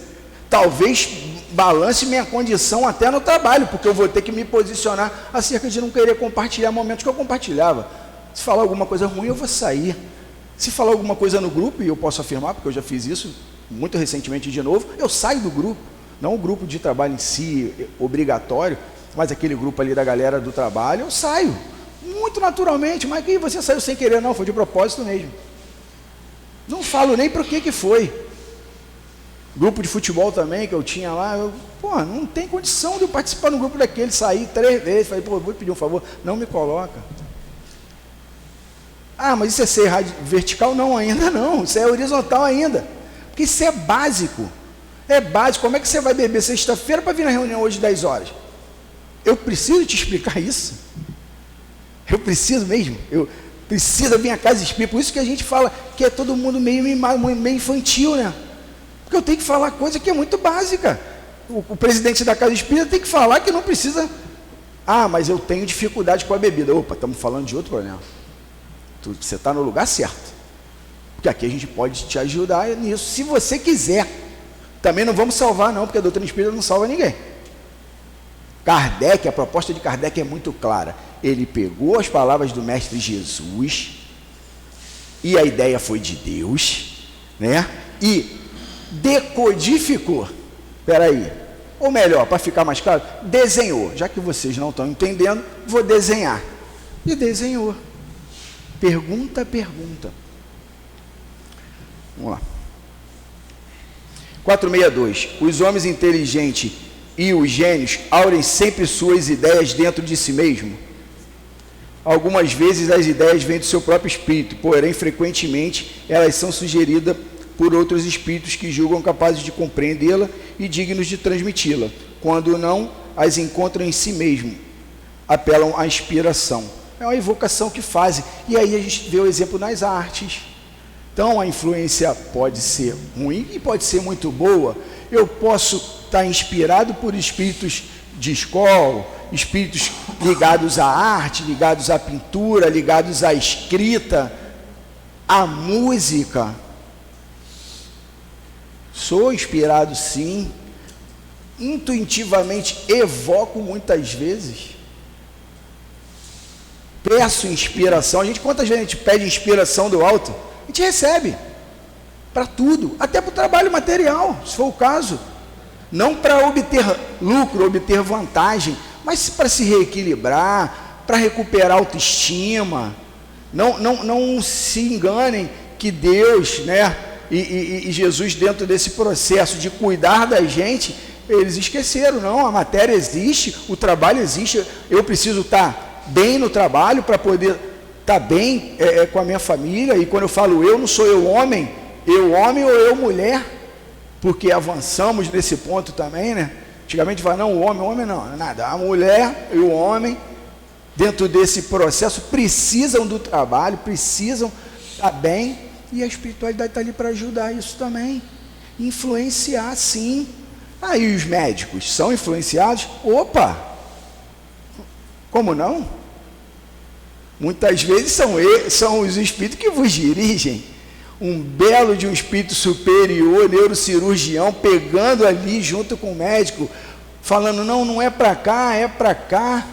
talvez balance minha condição até no trabalho, porque eu vou ter que me posicionar acerca de não querer compartilhar momentos que eu compartilhava. Se falar alguma coisa ruim, eu vou sair. Se falar alguma coisa no grupo, e eu posso afirmar, porque eu já fiz isso muito recentemente de novo, eu saio do grupo. Não o grupo de trabalho em si, obrigatório, mas aquele grupo ali da galera do trabalho, eu saio. Muito naturalmente. Mas que você saiu sem querer? Não, foi de propósito mesmo. Não falo nem para o que foi. Grupo de futebol também, que eu tinha lá, não tem condição de eu participar no grupo daquele, sair 3 vezes, falei, vou pedir um favor, não me coloca. Mas isso é ser vertical? Não, ainda não, isso é horizontal ainda, porque isso é básico, como é que você vai beber sexta-feira para vir na reunião hoje 10 horas? Eu preciso te explicar isso? Eu preciso mesmo? Eu preciso vir à casa espírita, por isso que a gente fala que é todo mundo meio infantil, né? Porque eu tenho que falar coisa que é muito básica. O presidente da casa espírita tem que falar que não precisa. Mas eu tenho dificuldade com a bebida. Opa, estamos falando de outro problema. Você está no lugar certo. Porque aqui a gente pode te ajudar nisso, se você quiser. Também não vamos salvar não, porque a doutrina espírita não salva ninguém. Kardec, a proposta de Kardec é muito clara. Ele pegou as palavras do Mestre Jesus, e a ideia foi de Deus, né? E decodificou, ou melhor, para ficar mais claro, desenhou. Já que vocês não estão entendendo, vou desenhar. E desenhou. Pergunta. Vamos lá. 462. Os homens inteligentes e os gênios aurem sempre suas ideias dentro de si mesmo. Algumas vezes as ideias vêm do seu próprio espírito, porém frequentemente elas são sugeridas por outros espíritos que julgam capazes de compreendê-la e dignos de transmiti-la. Quando não, as encontram em si mesmo, apelam à inspiração. É uma evocação que fazem. E aí a gente vê o exemplo nas artes. Então a influência pode ser ruim e pode ser muito boa. Eu posso estar inspirado por espíritos de escola, espíritos ligados à arte, ligados à pintura, ligados à escrita, à música. Sou inspirado sim, intuitivamente evoco muitas vezes, peço inspiração. Quantas vezes a gente pede inspiração do alto? A gente recebe, para tudo, até para o trabalho material, se for o caso, não para obter lucro, obter vantagem, mas para se reequilibrar, para recuperar a autoestima. Não se enganem que Deus, né, e Jesus, dentro desse processo de cuidar da gente, eles esqueceram. Não, a matéria existe, o trabalho existe, eu preciso estar bem no trabalho para poder estar bem com a minha família. E quando eu falo eu, não sou eu homem ou eu mulher, porque avançamos nesse ponto também, né? Antigamente fala, não, o homem não, nada, a mulher e o homem, dentro desse processo, precisam do trabalho, precisam estar bem. E a espiritualidade está ali para ajudar isso também, influenciar sim. Aí os médicos são influenciados? Opa! Como não? Muitas vezes são os espíritos que vos dirigem. Um belo de um espírito superior, neurocirurgião, pegando ali junto com o médico, falando, não é para cá, é para cá.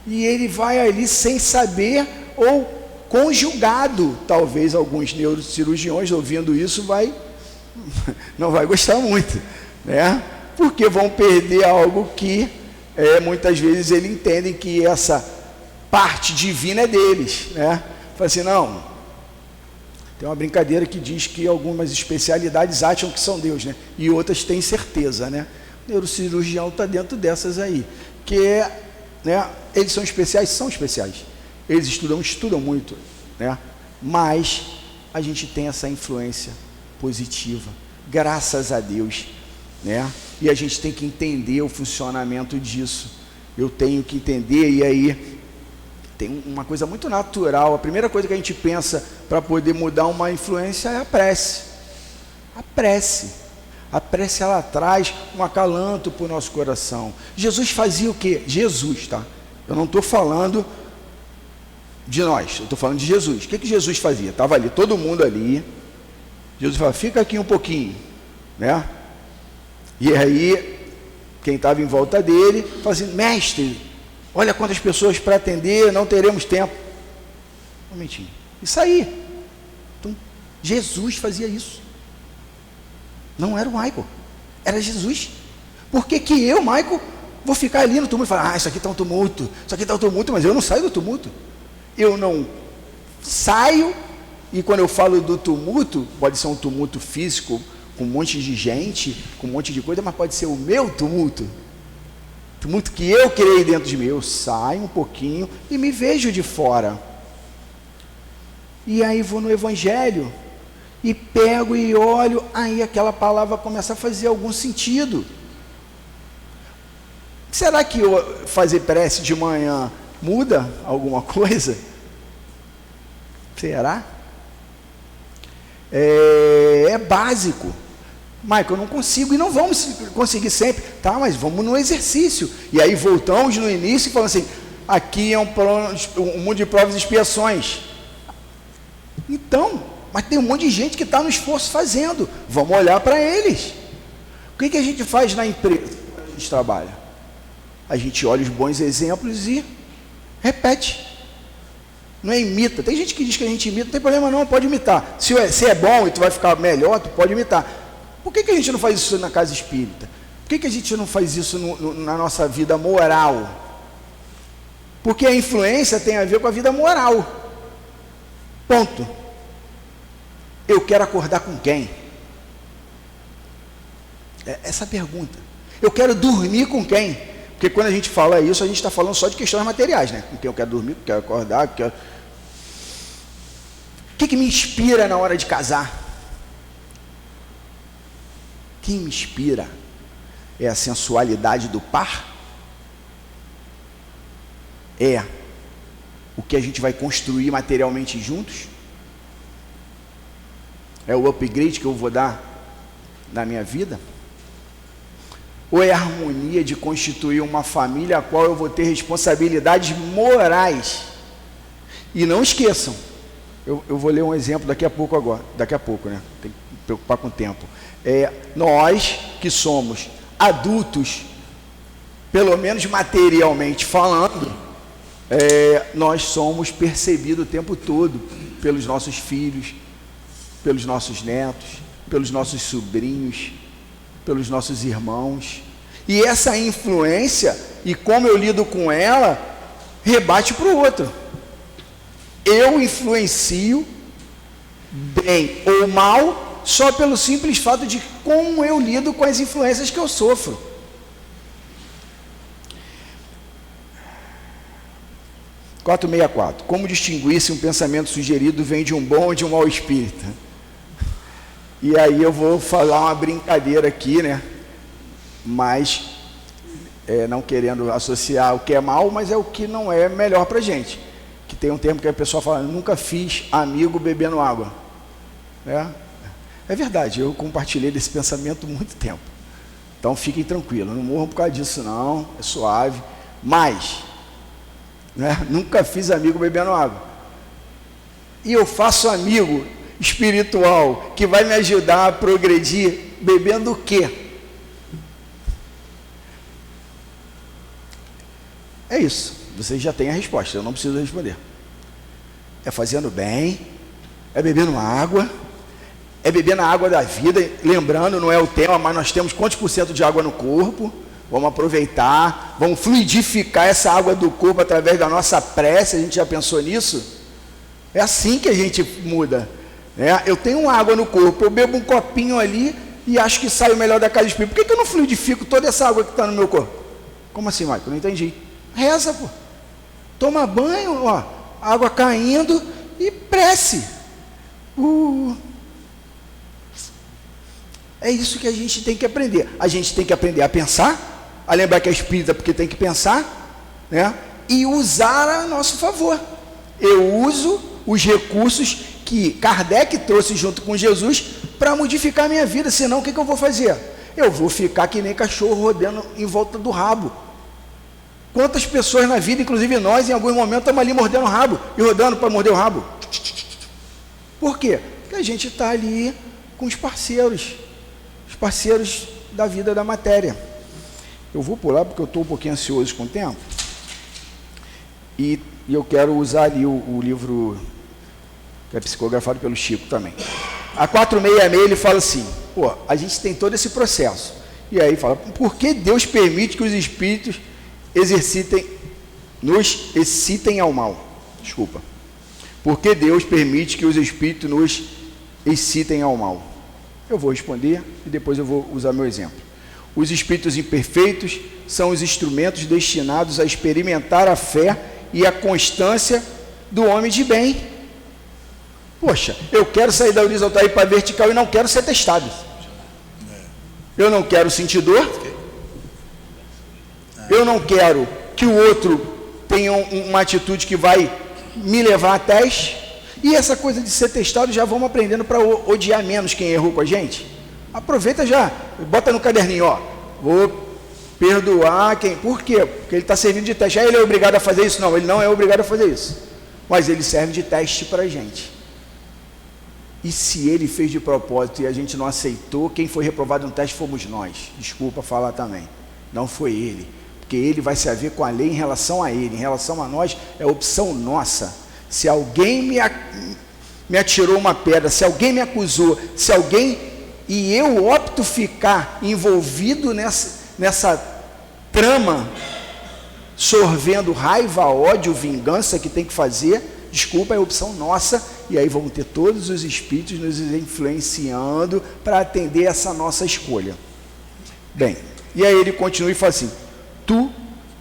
E ele vai ali sem saber, ou conjugado. Talvez alguns neurocirurgiões ouvindo isso não vai gostar muito, né? Porque vão perder algo que muitas vezes eles entendem que essa parte divina é deles, né? Fala assim, não, tem uma brincadeira que diz que algumas especialidades acham que são Deus, né? E outras têm certeza, né? O neurocirurgião está dentro dessas aí, que né, eles são especiais, eles estudam muito, né? Mas a gente tem essa influência positiva, graças a Deus, né? E a gente tem que entender o funcionamento disso. Eu tenho que entender, e aí tem uma coisa muito natural. A primeira coisa que a gente pensa para poder mudar uma influência é a prece. A prece, ela traz um acalanto para o nosso coração. Jesus fazia o quê? Jesus, tá? Eu não estou falando de nós, eu estou falando de Jesus. O que Jesus fazia? Estava ali, todo mundo ali. Jesus falava, fica aqui um pouquinho, né? E aí, quem estava em volta dele, falou assim: mestre, olha quantas pessoas para atender, não teremos tempo. Um momentinho. Isso aí. Então, Jesus fazia isso. Não era o Michael, era Jesus. Por que que eu, Michael, vou ficar ali no tumulto e falar: isso aqui está um tumulto, isso aqui está um tumulto, mas eu não saio do tumulto. Eu não saio, e quando eu falo do tumulto, pode ser um tumulto físico, com um monte de gente, com um monte de coisa, mas pode ser o meu tumulto. Tumulto que eu criei dentro de mim. Eu saio um pouquinho e me vejo de fora. E aí vou no Evangelho, e pego e olho, aí aquela palavra começa a fazer algum sentido. Será que eu fazer prece de manhã muda alguma coisa? Será? É básico. Michael, eu não consigo, e não vamos conseguir sempre. Tá, mas vamos no exercício. E aí voltamos no início e falamos assim: aqui é um mundo de provas e expiações. Então, mas tem um monte de gente que está no esforço fazendo. Vamos olhar para eles. O que a gente faz na empresa quando a gente trabalha? A gente olha os bons exemplos e repete. Não é imita. Tem gente que diz que a gente imita, não tem problema não, pode imitar. Se é bom e tu vai ficar melhor, tu pode imitar. Por que a gente não faz isso na casa espírita? Por que a gente não faz isso na nossa vida moral? Porque a influência tem a ver com a vida moral. Ponto. Eu quero acordar com quem? Essa pergunta. Eu quero dormir com quem? Porque quando a gente fala isso, a gente está falando só de questões materiais, né? Com quem eu quero dormir, com quem eu quero acordar, O que me inspira na hora de casar? Quem me inspira é a sensualidade do par? É o que a gente vai construir materialmente juntos? É o upgrade que eu vou dar na minha vida? Ou é a harmonia de constituir uma família a qual eu vou ter responsabilidades morais? E não esqueçam, eu vou ler um exemplo daqui a pouco, né? Tem que me preocupar com o tempo. Nós que somos adultos, pelo menos materialmente falando, nós somos percebidos o tempo todo pelos nossos filhos, pelos nossos netos, pelos nossos sobrinhos, pelos nossos irmãos. E essa influência, e como eu lido com ela, rebate para o outro. Eu influencio, bem ou mal, só pelo simples fato de como eu lido com as influências que eu sofro. – 464. Como distinguir se um pensamento sugerido vem de um bom ou de um mau espírito? E aí eu vou falar uma brincadeira aqui, né? Mas, não querendo associar o que é mal, mas é o que não é melhor para a gente. Que tem um termo que a pessoa fala: nunca fiz amigo bebendo água. É verdade, eu compartilhei desse pensamento há muito tempo. Então fiquem tranquilos, não morram por causa disso não, é suave. Mas, nunca fiz amigo bebendo água. E eu faço amigo espiritual que vai me ajudar a progredir bebendo o quê? É isso, vocês já têm a resposta, eu não preciso responder. É fazendo bem, é bebendo água, é bebendo a água da vida. Lembrando, não é o tema, mas nós temos quantos por cento de água no corpo? Vamos aproveitar, vamos fluidificar essa água do corpo através da nossa prece. A gente já pensou nisso? É assim que a gente muda. Eu tenho água no corpo, eu bebo um copinho ali e acho que sai o melhor da casa espírita. Por que eu não fluidifico toda essa água que está no meu corpo? Como assim, Michael? Não entendi. Reza, pô. Toma banho, ó, água caindo e prece. É isso que a gente tem que aprender. A gente tem que aprender a pensar, a lembrar que é espírita porque tem que pensar, e usar a nosso favor. Eu uso os recursos que Kardec trouxe junto com Jesus para modificar a minha vida. Senão, o que eu vou fazer? Eu vou ficar que nem cachorro rodando em volta do rabo. Quantas pessoas na vida, inclusive nós, em algum momento estamos ali mordendo o rabo e rodando para morder o rabo. Por quê? Porque a gente está ali com os parceiros da vida da matéria. Eu vou pular porque eu estou um pouquinho ansioso com o tempo. E eu quero usar ali o livro que é psicografado pelo Chico também. A 466 ele fala assim, pô, a gente tem todo esse processo. E aí fala, por que Deus permite que os espíritos nos excitem ao mal? Desculpa. Por que Deus permite que os espíritos nos excitem ao mal? Eu vou responder e depois eu vou usar meu exemplo. Os espíritos imperfeitos são os instrumentos destinados a experimentar a fé e a constância do homem de bem. Poxa, eu quero sair da horizontal e ir para a vertical e não quero ser testado. Eu não quero sentir dor. Eu não quero que o outro tenha uma atitude que vai me levar a teste. E essa coisa de ser testado, já vamos aprendendo para odiar menos quem errou com a gente. Aproveita já, bota no caderninho, ó, vou perdoar quem, por quê? Porque ele está servindo de teste. Ele é obrigado a fazer isso? Não, ele não é obrigado a fazer isso, mas ele serve de teste para a gente. E se ele fez de propósito e a gente não aceitou, quem foi reprovado no teste fomos nós. Desculpa falar também, não foi ele, porque ele vai se haver com a lei em relação a ele. Em relação a nós, é opção nossa. Se alguém me atirou uma pedra, se alguém me acusou, se alguém, e eu opto ficar envolvido nessa trama, sorvendo raiva, ódio, vingança que tem que fazer, desculpa, é opção nossa. E aí vão ter todos os espíritos nos influenciando para atender essa nossa escolha. Bem, e aí ele continua e fala assim, tu,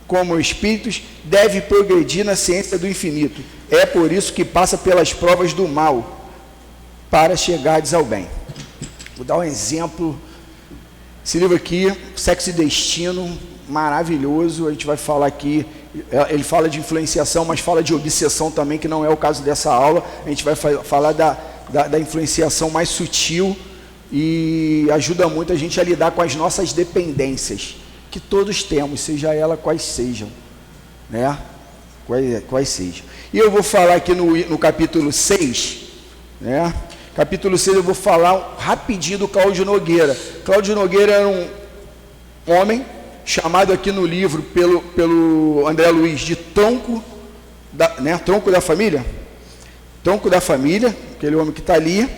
como espíritos, deve progredir na ciência do infinito. É por isso que passa pelas provas do mal, para chegares ao bem. Vou dar um exemplo. Esse livro aqui, Sexo e Destino, maravilhoso. A gente vai falar aqui, ele fala de influenciação, mas fala de obsessão também, que não é o caso dessa aula. A gente vai falar da influenciação mais sutil e ajuda muito a gente a lidar com as nossas dependências, que todos temos, seja ela quais sejam, né? Quais sejam. E eu vou falar aqui no capítulo 6, né? Capítulo 6 eu vou falar rapidinho do Cláudio Nogueira. Cláudio Nogueira era um homem chamado aqui no livro pelo André Luiz de tronco da família. Tronco da família, aquele homem que está ali.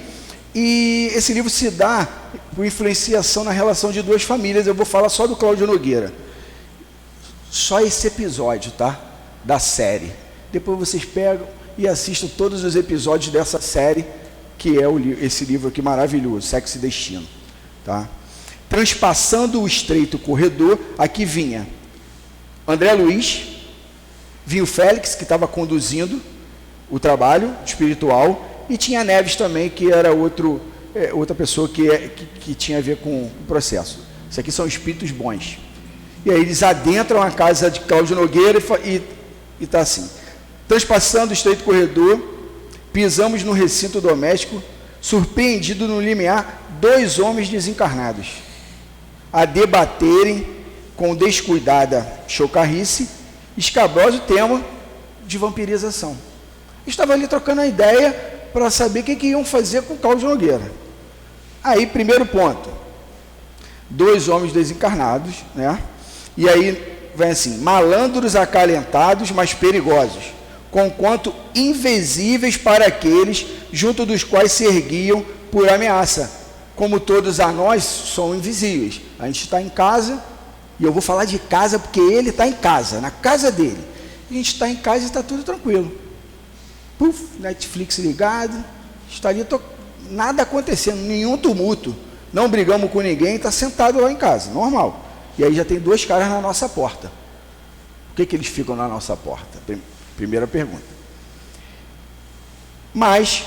E esse livro se dá por influenciação na relação de duas famílias. Eu vou falar só do Cláudio Nogueira. Só esse episódio, tá? Da série. Depois vocês pegam e assistam todos os episódios dessa série, que é esse livro aqui maravilhoso, Sexo e Destino, tá? Transpassando o estreito corredor, aqui vinha André Luiz, vinha o Félix, que estava conduzindo o trabalho espiritual, e tinha Neves também, que era outra pessoa que tinha a ver com o processo. Isso aqui são espíritos bons. E aí eles adentram a casa de Cláudio Nogueira e está assim, transpassando o estreito corredor, pisamos no recinto doméstico, surpreendido no limiar, 2 homens desencarnados, a debaterem com descuidada chocarrice, escabroso tema de vampirização. Estava ali trocando a ideia para saber o que iam fazer com Cláudio Nogueira. Aí, primeiro ponto, 2 homens desencarnados, né? E aí vem assim, malandros acalentados, mas perigosos, conquanto invisíveis para aqueles junto dos quais se erguiam por ameaça. Como todos a nós, são invisíveis. A gente está em casa, e eu vou falar de casa porque ele está em casa, na casa dele. A gente está em casa e está tudo tranquilo. Puf, Netflix ligado, está ali, nada acontecendo, nenhum tumulto. Não brigamos com ninguém, está sentado lá em casa, normal. E aí já tem 2 caras na nossa porta. Por que eles ficam na nossa porta? Primeira pergunta. Mas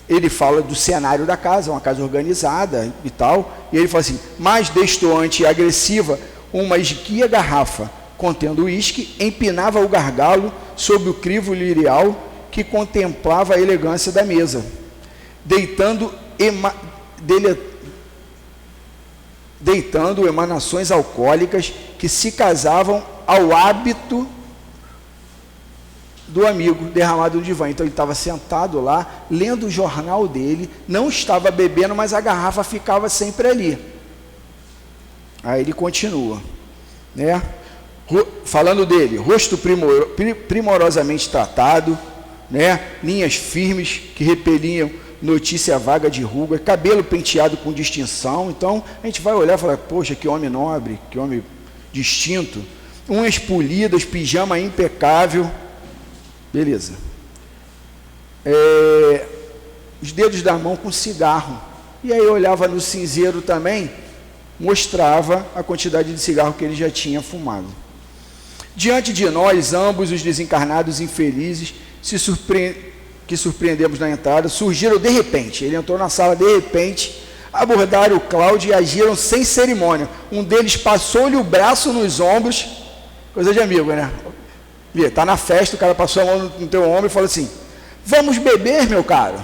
ele fala do cenário da casa, uma casa organizada e tal, e ele fala assim, mais destoante e agressiva, uma esguia garrafa contendo uísque, empinava o gargalo sob o crivo lirial que contemplava a elegância da mesa, deitando emanações alcoólicas que se casavam ao hábito do amigo derramado no divã. Então ele estava sentado lá, lendo o jornal dele, não estava bebendo, mas a garrafa ficava sempre ali. Aí ele continua, né? Falando dele, rosto primorosamente tratado, né? Linhas firmes que repeliam notícia vaga de ruga, cabelo penteado com distinção. Então a gente vai olhar e falar, poxa, que homem nobre, que homem distinto. Unhas polidas, pijama impecável, beleza. Os dedos da mão com cigarro. E aí eu olhava no cinzeiro também, mostrava a quantidade de cigarro que ele já tinha fumado. Diante de nós, ambos os desencarnados infelizes, que surpreendemos na entrada, surgiram de repente. Ele entrou na sala de repente, abordaram o Cláudio e agiram sem cerimônia. Um deles passou-lhe o braço nos ombros, coisa de amigo, né? Está na festa, o cara passou a mão no teu ombro e falou assim, vamos beber, meu caro?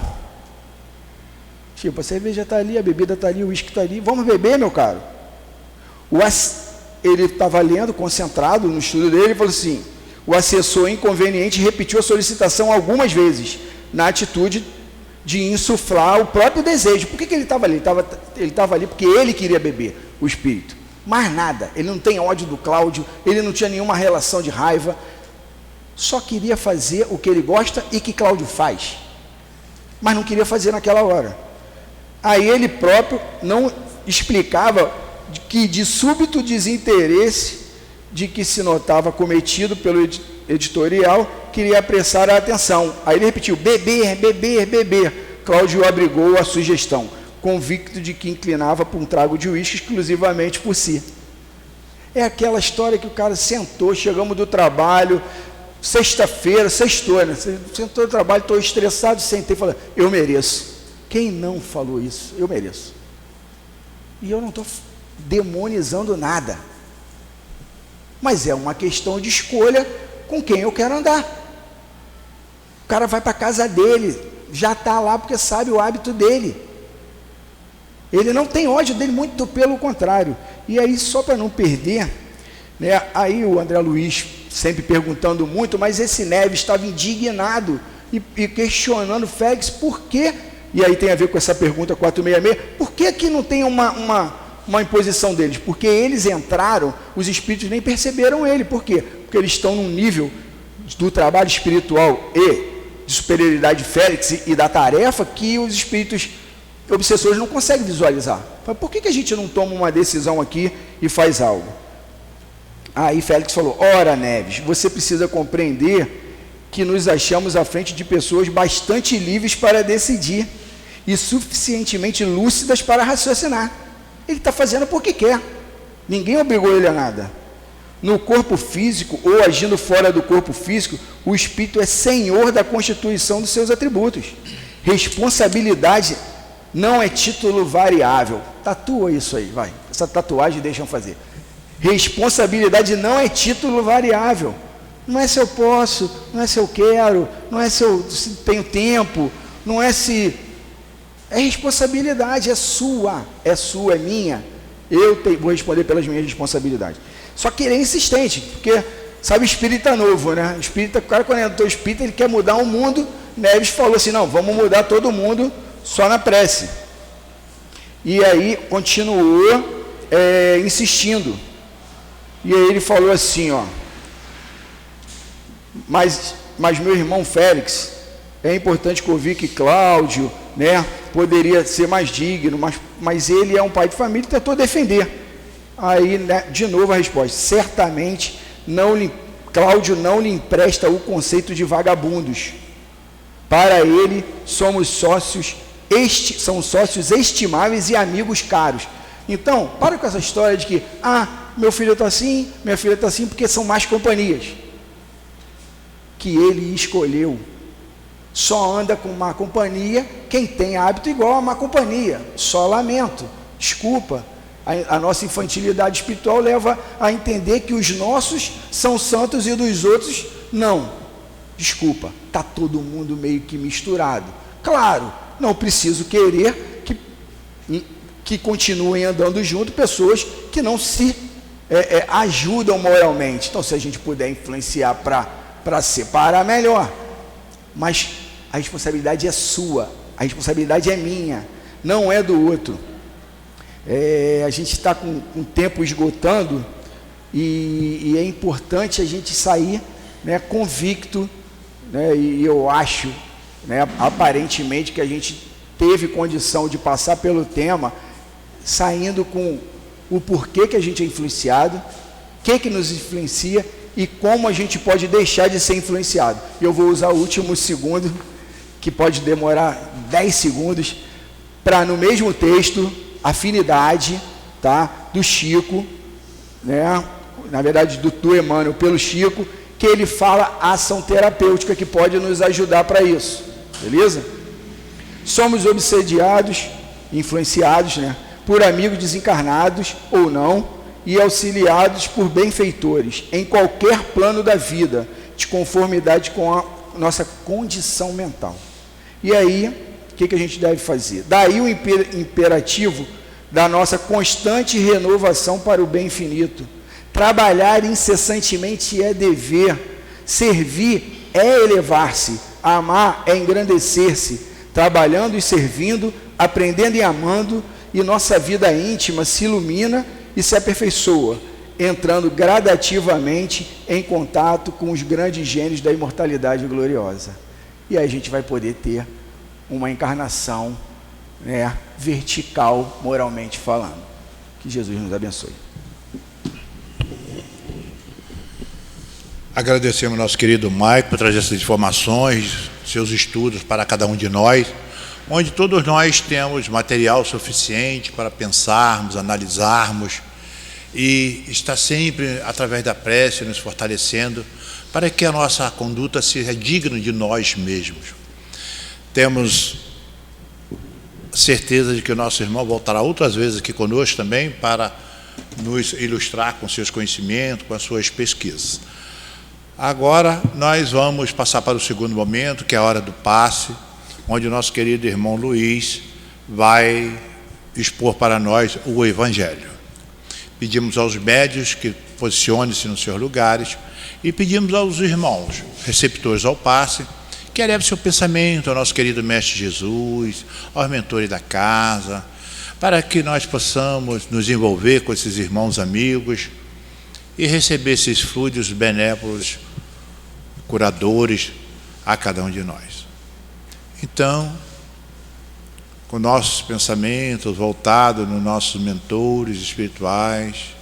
Tipo, a cerveja está ali, a bebida está ali, o uísque está ali, vamos beber, meu caro? Ele estava lendo, concentrado no estudo dele, e falou assim, o assessor inconveniente repetiu a solicitação algumas vezes, na atitude de insuflar o próprio desejo. Por que ele estava ali? Ele estava ali porque ele queria beber, o espírito. Mais nada, ele não tem ódio do Cláudio, ele não tinha nenhuma relação de raiva, só queria fazer o que ele gosta e que Cláudio faz, mas não queria fazer naquela hora. Aí ele próprio não explicava que de súbito desinteresse de que se notava cometido pelo editorial, queria apressar a atenção. Aí ele repetiu, beber, beber, beber. Cláudio abrigou a sugestão, convicto de que inclinava para um trago de uísque exclusivamente por si. É aquela história que o cara sentou, chegamos do trabalho, sexta-feira, sextou, né? Sentou do trabalho, estou estressado, sentei e falei, eu mereço. Quem não falou isso? Eu mereço. E eu não estou demonizando nada. Mas é uma questão de escolha com quem eu quero andar. O cara vai para a casa dele, já está lá porque sabe o hábito dele. Ele não tem ódio dele, muito pelo contrário. E aí, só para não perder, né, aí o André Luiz sempre perguntando muito, mas esse Neves estava indignado e questionando Félix, por quê? E aí tem a ver com essa pergunta 466, por que não tem uma imposição deles? Porque eles entraram, os espíritos nem perceberam ele. Por quê? Porque eles estão num nível do trabalho espiritual e de superioridade de Félix e da tarefa que os espíritos obsessores não conseguem visualizar. Por que a gente não toma uma decisão aqui e faz algo? Aí Félix falou, ora Neves, você precisa compreender que nos achamos à frente de pessoas bastante livres para decidir e suficientemente lúcidas para raciocinar. Ele está fazendo porque quer, ninguém obrigou ele a nada. No corpo físico ou agindo fora do corpo físico, o espírito é senhor da constituição dos seus atributos. Responsabilidade não é título variável. Tatua isso aí, vai, essa tatuagem deixam fazer. Responsabilidade não é título variável. Não é se eu posso, não é se eu quero, não é se tenho tempo, não é se... É responsabilidade, é sua, é minha. Vou responder pelas minhas responsabilidades. Só que ele é insistente, porque, sabe, espírita novo, né? Espírita, o cara, quando entrou espírita, ele quer mudar o mundo. Neves falou assim, não, vamos mudar todo mundo só na prece. E aí, continuou insistindo. E aí ele falou assim, ó, mas meu irmão Félix, é importante que eu vi que Cláudio, né, poderia ser mais digno, mas ele é um pai de família e tentou defender. Aí, né, de novo a resposta, certamente Cláudio não lhe empresta o conceito de vagabundos. Para ele, são sócios estimáveis e amigos caros. Então, para com essa história de que, meu filho está assim, minha filha está assim, porque são más companhias. Que ele escolheu. Só anda com má companhia quem tem hábito igual a má companhia. Só lamento, desculpa. A nossa infantilidade espiritual leva a entender que os nossos são santos e dos outros não. Desculpa, está todo mundo meio que misturado. Claro, não preciso querer que continuem andando junto pessoas que não se ajudam moralmente. Então, se a gente puder influenciar para separar, melhor. Mas a responsabilidade é sua, a responsabilidade é minha, não é do outro. A gente está com o tempo esgotando e é importante a gente sair, né, convicto, né, e eu acho, né, aparentemente que a gente teve condição de passar pelo tema, saindo com o porquê que a gente é influenciado, o que nos influencia e como a gente pode deixar de ser influenciado. Eu vou usar o último segundo, que pode demorar 10 segundos, para no mesmo texto, afinidade, tá, do Chico, né, na verdade do Emmanuel pelo Chico, que ele fala ação terapêutica que pode nos ajudar para isso, beleza? Somos obsediados, influenciados, né, por amigos desencarnados ou não, e auxiliados por benfeitores em qualquer plano da vida, de conformidade com a nossa condição mental. E aí, o que a gente deve fazer? Daí o imperativo da nossa constante renovação para o bem infinito. Trabalhar incessantemente é dever, servir é elevar-se, amar é engrandecer-se, trabalhando e servindo, aprendendo e amando, e nossa vida íntima se ilumina e se aperfeiçoa, entrando gradativamente em contato com os grandes gênios da imortalidade gloriosa. E aí a gente vai poder ter uma encarnação, né, vertical, moralmente falando. Que Jesus nos abençoe. Agradecemos ao nosso querido Maico por trazer essas informações, seus estudos para cada um de nós, onde todos nós temos material suficiente para pensarmos, analisarmos e estar sempre, através da prece, nos fortalecendo para que a nossa conduta seja digna de nós mesmos. Temos certeza de que o nosso irmão voltará outras vezes aqui conosco também para nos ilustrar com seus conhecimentos, com as suas pesquisas. Agora nós vamos passar para o segundo momento, que é a hora do passe, onde o nosso querido irmão Luiz vai expor para nós o Evangelho. Pedimos aos médios que posicionem-se nos seus lugares e pedimos aos irmãos receptores ao passe que elevem seu pensamento ao nosso querido Mestre Jesus, aos mentores da casa, para que nós possamos nos envolver com esses irmãos amigos e receber esses fluidos benévolos, curadores a cada um de nós. Então, com nossos pensamentos voltados nos nossos mentores espirituais,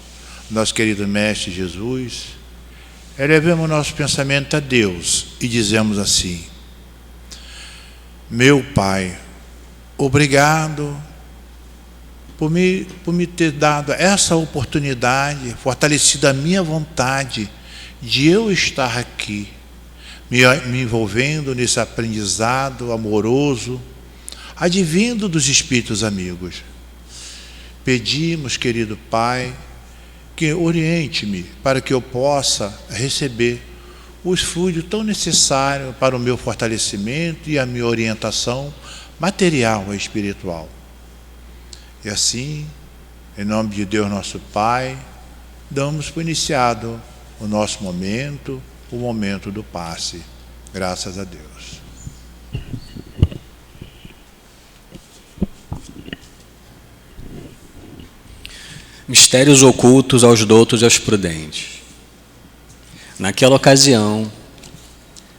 nosso querido Mestre Jesus, elevemos nosso pensamento a Deus e dizemos assim: meu Pai, obrigado por me ter dado essa oportunidade, fortalecido a minha vontade de eu estar aqui, me envolvendo nesse aprendizado amoroso, advindo dos espíritos amigos. Pedimos, querido Pai, que oriente-me para que eu possa receber os fluidos tão necessários para o meu fortalecimento e a minha orientação material e espiritual. E assim, em nome de Deus nosso Pai, damos por iniciado o nosso momento, o momento do passe. Graças a Deus. Mistérios ocultos aos doutos e aos prudentes. Naquela ocasião,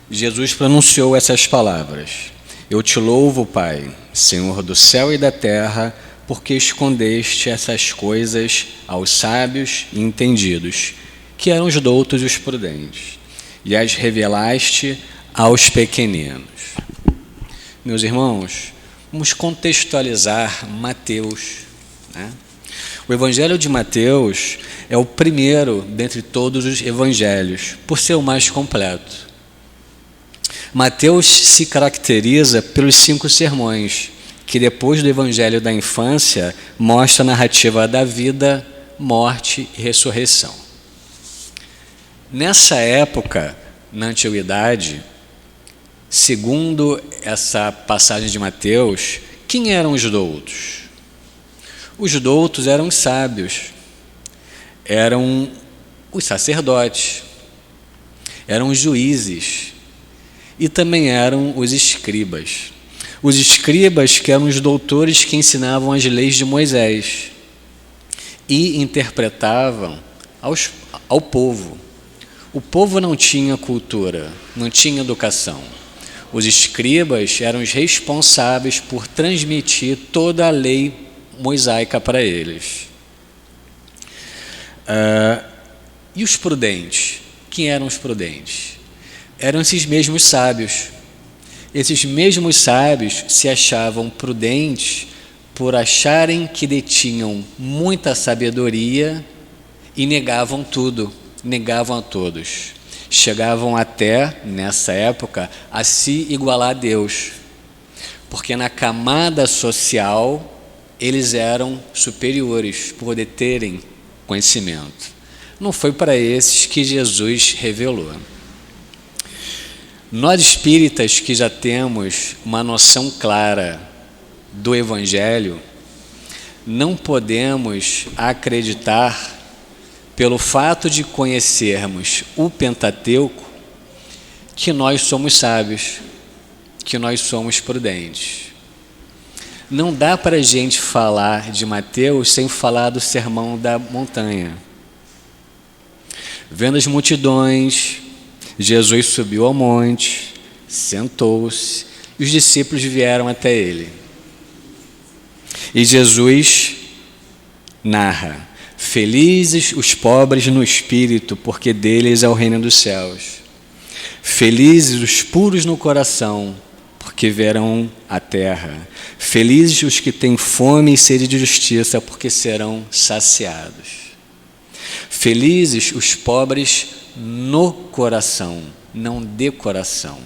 Jesus pronunciou essas palavras: eu te louvo, Pai, Senhor do céu e da terra, porque escondeste essas coisas aos sábios e entendidos, que eram os doutos e os prudentes, e as revelaste aos pequeninos. Meus irmãos, vamos contextualizar Mateus, né? O Evangelho de Mateus é o primeiro dentre todos os evangelhos, por ser o mais completo. Mateus se caracteriza pelos 5 sermões, que depois do Evangelho da infância, mostra a narrativa da vida, morte e ressurreição. Nessa época, na antiguidade, segundo essa passagem de Mateus, quem eram os doutos? Os doutos eram os sábios, eram os sacerdotes, eram os juízes e também eram os escribas. Os escribas, que eram os doutores que ensinavam as leis de Moisés, e interpretavam ao povo. O povo não tinha cultura, não tinha educação. Os escribas eram os responsáveis por transmitir toda a lei mosaica para eles. E os prudentes? Quem eram os prudentes? Eram esses mesmos sábios. Esses mesmos sábios se achavam prudentes por acharem que detinham muita sabedoria e negavam tudo, negavam a todos. Chegavam até, nessa época, a se igualar a Deus, porque na camada social eles eram superiores por terem conhecimento. Não foi para esses que Jesus revelou. Nós espíritas que já temos uma noção clara do Evangelho, não podemos acreditar, pelo fato de conhecermos o Pentateuco, que nós somos sábios, que nós somos prudentes. Não dá para a gente falar de Mateus sem falar do Sermão da Montanha. Vendo as multidões, Jesus subiu ao monte, sentou-se, e os discípulos vieram até ele. E Jesus narra: felizes os pobres no espírito, porque deles é o reino dos céus. Felizes os puros no coração, porque verão a terra. Felizes os que têm fome e sede de justiça, porque serão saciados. Felizes os pobres no coração, não de coração.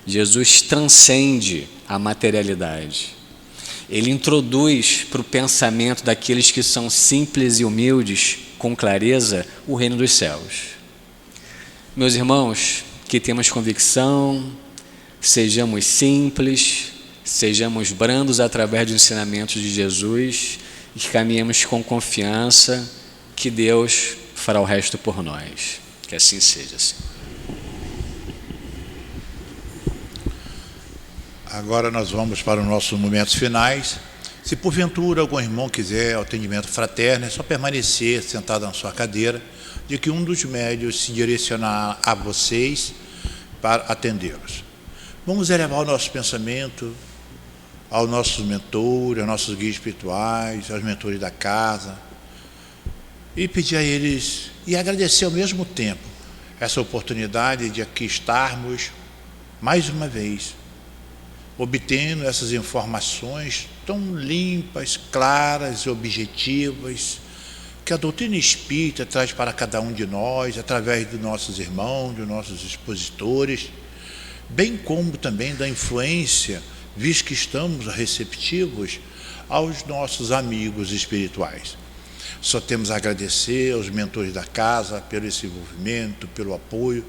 Jesus transcende a materialidade. Ele introduz para o pensamento daqueles que são simples e humildes, com clareza, o reino dos céus. Meus irmãos, que temos convicção, sejamos simples, sejamos brandos através dos ensinamentos de Jesus e que caminhemos com confiança, que Deus fará o resto por nós. Que assim seja, Senhor. Agora nós vamos para os nossos momentos finais. Se porventura algum irmão quiser atendimento fraterno, é só permanecer sentado na sua cadeira, de que um dos médios se direcionar a vocês para atendê-los. Vamos elevar o nosso pensamento aos nossos mentores, aos nossos guias espirituais, aos mentores da casa, e pedir a eles, e agradecer ao mesmo tempo essa oportunidade de aqui estarmos mais uma vez, obtendo essas informações tão limpas, claras e objetivas, que a doutrina espírita traz para cada um de nós, através dos nossos irmãos, dos nossos expositores, bem como também da influência, visto que estamos receptivos aos nossos amigos espirituais. Só temos a agradecer aos mentores da casa pelo esse envolvimento, pelo apoio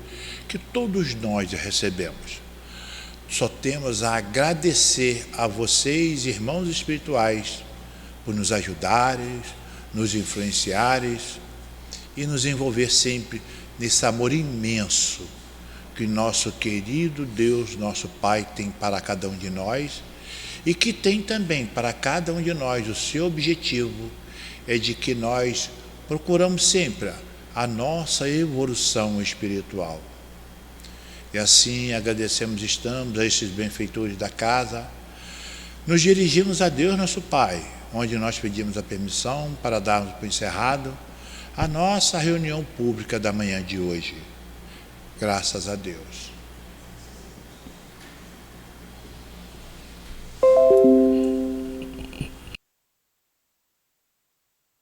que todos nós recebemos. Só temos a agradecer a vocês, irmãos espirituais, por nos ajudarem, nos influenciarem e nos envolver sempre nesse amor imenso que nosso querido Deus, nosso Pai, tem para cada um de nós e que tem também para cada um de nós. O seu objetivo é de que nós procuramos sempre a nossa evolução espiritual. E assim agradecemos, estamos a esses benfeitores da casa, nos dirigimos a Deus nosso Pai, onde nós pedimos a permissão para darmos por encerrado a nossa reunião pública da manhã de hoje. Graças a Deus.